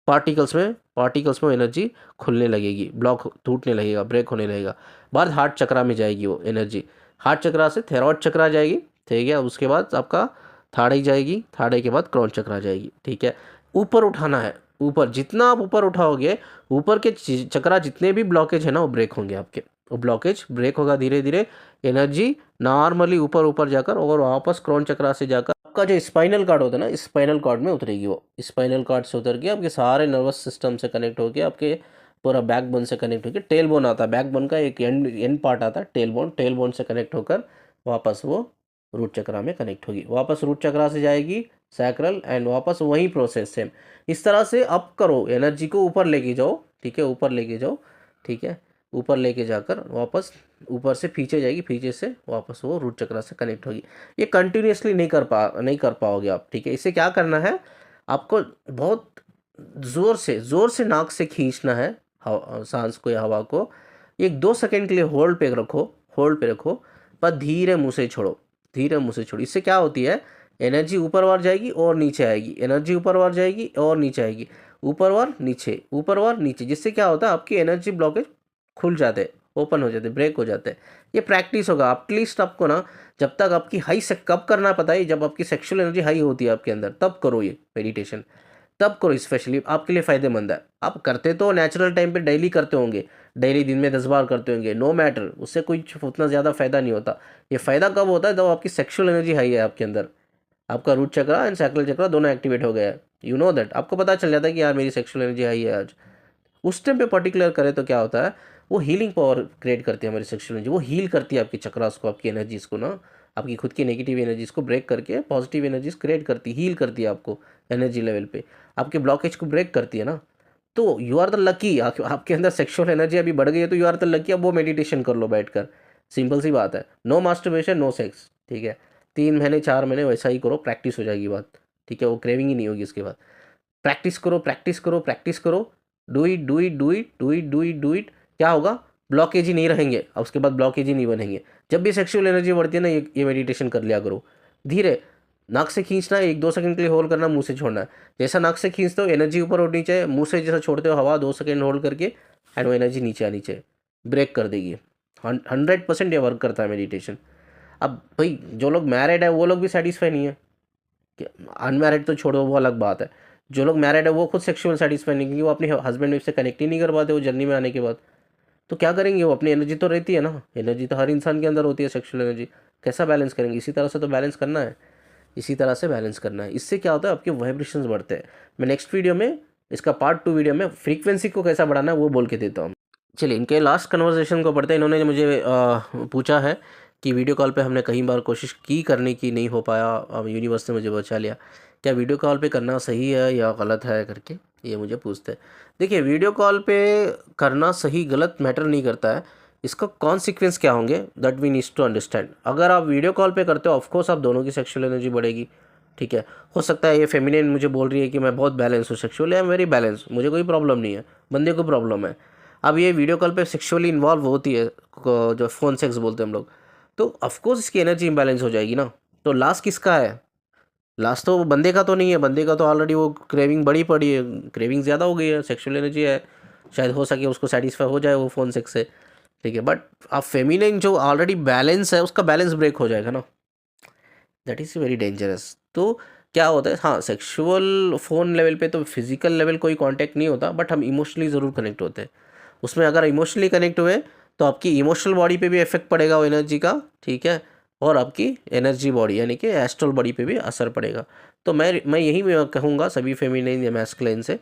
पार्टिकल्स में एनर्जी खुलने लगेगी, ब्लॉक टूटने लगेगा, ब्रेक होने लगेगा। बाद हार्ट चक्रा में जाएगी वो एनर्जी, हार्ट चक्रा से थायराइड चक्रा जाएगी, ठीक है, उसके बाद आपका थाड़े जाएगी, थाड़े के बाद क्राउन चक्रा जाएगी, ठीक है। ऊपर उठाना है, ऊपर जितना आप ऊपर उठाओगे, ऊपर के चक्रा जितने भी ब्लॉकेज है ना वो ब्रेक होंगे आपके, वो ब्लॉकेज ब्रेक होगा धीरे धीरे, एनर्जी नॉर्मली ऊपर ऊपर जाकर और वापस क्राउन चक्रा से जाकर आपका जो स्पाइनल कार्ड होता है ना, स्पाइनल कार्ड में उतरेगी वो, स्पाइनल कार्ड से उतर के आपके सारे नर्वस सिस्टम से कनेक्ट होकर आपके पूरा बैकबोन से कनेक्ट होकर, टेल बोन आता है, बैकबोन का एक एंड पार्ट आता है टेल बोन से कनेक्ट होकर वापस वो रूट चक्रा में कनेक्ट होगी, वापस रूट चक्रा से जाएगी सैक्रल एंड वापस वही प्रोसेस सेम। इस तरह से अप करो, एनर्जी को ऊपर लेके जाओ, ठीक है, ऊपर लेके जाओ, ठीक है, ऊपर लेके जाकर वापस ऊपर से पीछे जाएगी, पीछे से वापस वो रूट चक्रा से कनेक्ट होगी। ये कंटिन्यूसली नहीं कर पाओगे आप, ठीक है। इसे क्या करना है आपको, बहुत ज़ोर से नाक से खींचना है सांस को या हवा को, 1-2 सेकेंड के लिए होल्ड पे रखो, पर धीरे मुँह से छोड़ो, धीरे मुँह से छोड़ो। इससे क्या होती है, एनर्जी ऊपर वार जाएगी और नीचे आएगी, एनर्जी ऊपर वार जाएगी और नीचे आएगी, ऊपर वार नीचे, जिससे क्या होता है आपकी एनर्जी ब्लॉकेज खुल जाते हैं, ओपन हो जाते हैं, ब्रेक हो जाते हैं। ये प्रैक्टिस होगा एटलीस्ट आपको ना, जब तक आपकी हाई से कब करना पता है, जब आपकी सेक्सुअल एनर्जी हाई होती है आपके अंदर तब करो ये मेडिटेशन, तब करो, स्पेशली आपके लिए फ़ायदेमंद है। आप करते तो नेचुरल टाइम पे डेली करते होंगे, डेली दिन में 10 बार करते होंगे, नो मैटर, उससे कोई उतना ज़्यादा फ़ायदा नहीं होता। ये फ़ायदा कब होता है, जब आपकी सेक्सुअल एनर्जी हाई है आपके अंदर, आपका रूट चक्रा एंड सैक्रल चक्रा दोनों एक्टिवेट हो गया है, यू नो दैट, आपको पता चल जाता है कि यार मेरी सेक्सुअल एनर्जी हाई है आज। उस टाइम पे पर्टिकुलर करें तो क्या होता है, वो हीलिंग पावर क्रिएट करती है हमारी सेक्सुअल एनर्जी, वो हील करती है आपकी चक्रास को, आपकी एनर्जीज़ को ना, आपकी खुद की नेगेटिव एनर्जीज़ को ब्रेक करके पॉजिटिव एनर्जीज क्रिएट करती, हील करती है आपको एनर्जी लेवल पे, आपके ब्लॉकेज को ब्रेक करती है ना। तो यू आर द लकी, आपके अंदर सेक्सुअल एनर्जी अभी बढ़ गई है तो यू आर द लकी। अब वो मेडिटेशन कर लो बैठकर, सिंपल सी बात है, नो मास्टरबेशन नो सेक्स, ठीक है, 3 महीने 4 महीने वैसा ही करो, प्रैक्टिस हो जाएगी बात, ठीक है, वो क्रेविंग ही नहीं होगी इसके बाद। प्रैक्टिस करो प्रैक्टिस करो प्रैक्टिस करो, do it do it do it do it do it do it, क्या होगा, ब्लॉकेज ही नहीं रहेंगे, और उसके बाद ब्लॉकेज ही नहीं बनेंगे। जब भी सेक्सुअल एनर्जी बढ़ती है ना, ये मेडिटेशन कर लिया करो, धीरे, नाक से खींचना है, 1-2 सेकंड के लिए होल्ड करना, मुंह से छोड़ना है। जैसा नाक से खींचते हो एनर्जी ऊपर उठनी चाहिए, मुंह से जैसा छोड़ते हो हवा 2 सेकंड होल्ड करके, एंड वो एनर्जी नीचे आनी चाहिए, ब्रेक कर देगी। 100% ये वर्क करता है मेडिटेशन। अब भाई जो लोग मैरिड है वो लोग भी सेटिस्फाई नहीं है, अनमैरिड तो छोड़ो वो अलग बात है, जो लोग मैरिड है वो खुद सेक्सुअल सेटिस्फाई नहीं, क्योंकि वो अपने हस्बैंड से कनेक्ट ही नहीं कर पाते वो जर्नी में आने के बाद। तो क्या करेंगे, वो अपनी एनर्जी तो रहती है ना, एनर्जी तो हर इंसान के अंदर होती है सेक्सुअल एनर्जी, कैसा बैलेंस करेंगे, इसी तरह से तो बैलेंस करना है, इसी तरह से बैलेंस करना है। इससे क्या होता है, आपके वाइब्रेशंस बढ़ते हैं। मैं नेक्स्ट वीडियो में, इसका पार्ट 2 वीडियो में फ्रीक्वेंसी को कैसा बढ़ाना है वो बोल के देता हूँ। चलिए इनके लास्ट कन्वर्सेशन को पढ़ते हैं। इन्होंने मुझे पूछा है कि वीडियो कॉल पे हमने कई बार कोशिश की करने की, नहीं हो पाया, अब यूनिवर्स ने मुझे बचा लिया, क्या वीडियो कॉल पे करना सही है या गलत है करके ये मुझे पूछते हैं। देखिए वीडियो कॉल पे करना सही गलत मैटर नहीं करता है, इसका कॉन्सिक्वेंस क्या होंगे that we needs to understand. अगर आप वीडियो कॉल पे करते हो ऑफकोर्स आप दोनों की सेक्सुअल एनर्जी बढ़ेगी, ठीक है। हो सकता है ये फेमिनिन मुझे बोल रही है कि मैं बहुत बैलेंस हूँ sexually, I am very balance, मुझे कोई प्रॉब्लम नहीं है, बंदे को प्रॉब्लम है। अब ये वीडियो कॉल पे सेक्सुअली इन्वॉल्व होती है, जो फ़ोन सेक्स बोलते हैं हम लोग, तो ऑफकोर्स इसकी एनर्जी इम्बैलेंस हो जाएगी ना। तो लास्ट किसका है, लास्ट तो बंदे का तो नहीं है, बंदे का तो ऑलरेडी वो क्रेविंग बड़ी पड़ी है, क्रेविंग ज़्यादा हो गई है, सेक्सुअल एनर्जी है, शायद हो सके उसको सेटिस्फाई हो जाए वो फ़ोन सेक्स से, ठीक है। बट अब फेमिनिन जो ऑलरेडी बैलेंस है उसका बैलेंस ब्रेक हो जाएगा ना, दैट इज़ वेरी डेंजरस। तो क्या होता है, हाँ सेक्सुअल फ़ोन लेवल पे तो फिजिकल लेवल कोई कांटेक्ट नहीं होता, बट हम इमोशनली ज़रूर कनेक्ट होते हैं। उसमें अगर इमोशनली कनेक्ट हुए तो आपकी इमोशनल बॉडी पे भी इफेक्ट पड़ेगा वो एनर्जी का, ठीक है, और आपकी एनर्जी बॉडी यानी कि एस्ट्रल बॉडी पे भी असर पड़ेगा। तो मैं यही कहूँगा सभी फेमिनिन या मैस्कुलिन से,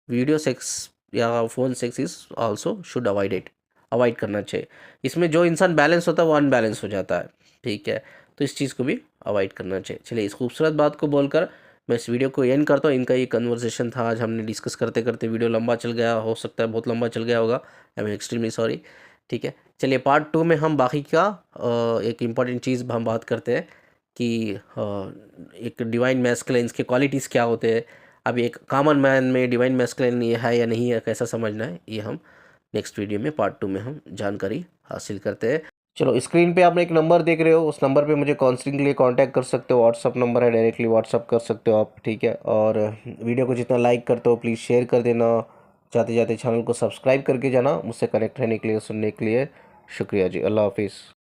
वीडियो सेक्स या phone sex is also should avoid it, avoid करना चाहिए। इसमें जो इंसान बैलेंस होता है वो अनबैलेंस हो जाता है, ठीक है, तो इस चीज़ को भी अवॉइड करना चाहिए। चलिए इस खूबसूरत बात को बोलकर मैं इस वीडियो को एंड करता हूँ। इनका ये कन्वर्सेशन था, आज हमने डिस्कस करते करते वीडियो लंबा चल गया, हो सकता है बहुत लंबा चल गया होगा, आई एम एक्सट्रीमली सॉरी, ठीक है। चलिए पार्ट 2 में हम बाकी का एक इम्पॉर्टेंट चीज़ हम बात करते हैं कि एक डिवाइन मैस्कुलिन्स के क्वालिटीज़ क्या होते हैं। अब एक कॉमन मैन में डिवाइन मैस्कुलिन ये है या नहीं है, कैसा समझना है, ये हम नेक्स्ट वीडियो में पार्ट 2 में हम जानकारी हासिल करते हैं। चलो स्क्रीन पे आप एक नंबर देख रहे हो, उस नंबर पे मुझे काउंसलिंग के लिए कांटेक्ट कर सकते हो, व्हाट्सअप नंबर है, डायरेक्टली व्हाट्सअप कर सकते हो आप, ठीक है। और वीडियो को जितना लाइक करते हो प्लीज़ शेयर कर देना, जाते जाते चैनल को सब्सक्राइब करके जाना। मुझसे कनेक्ट रहने के लिए, सुनने के लिए शुक्रिया जी, अल्लाह हाफिज़।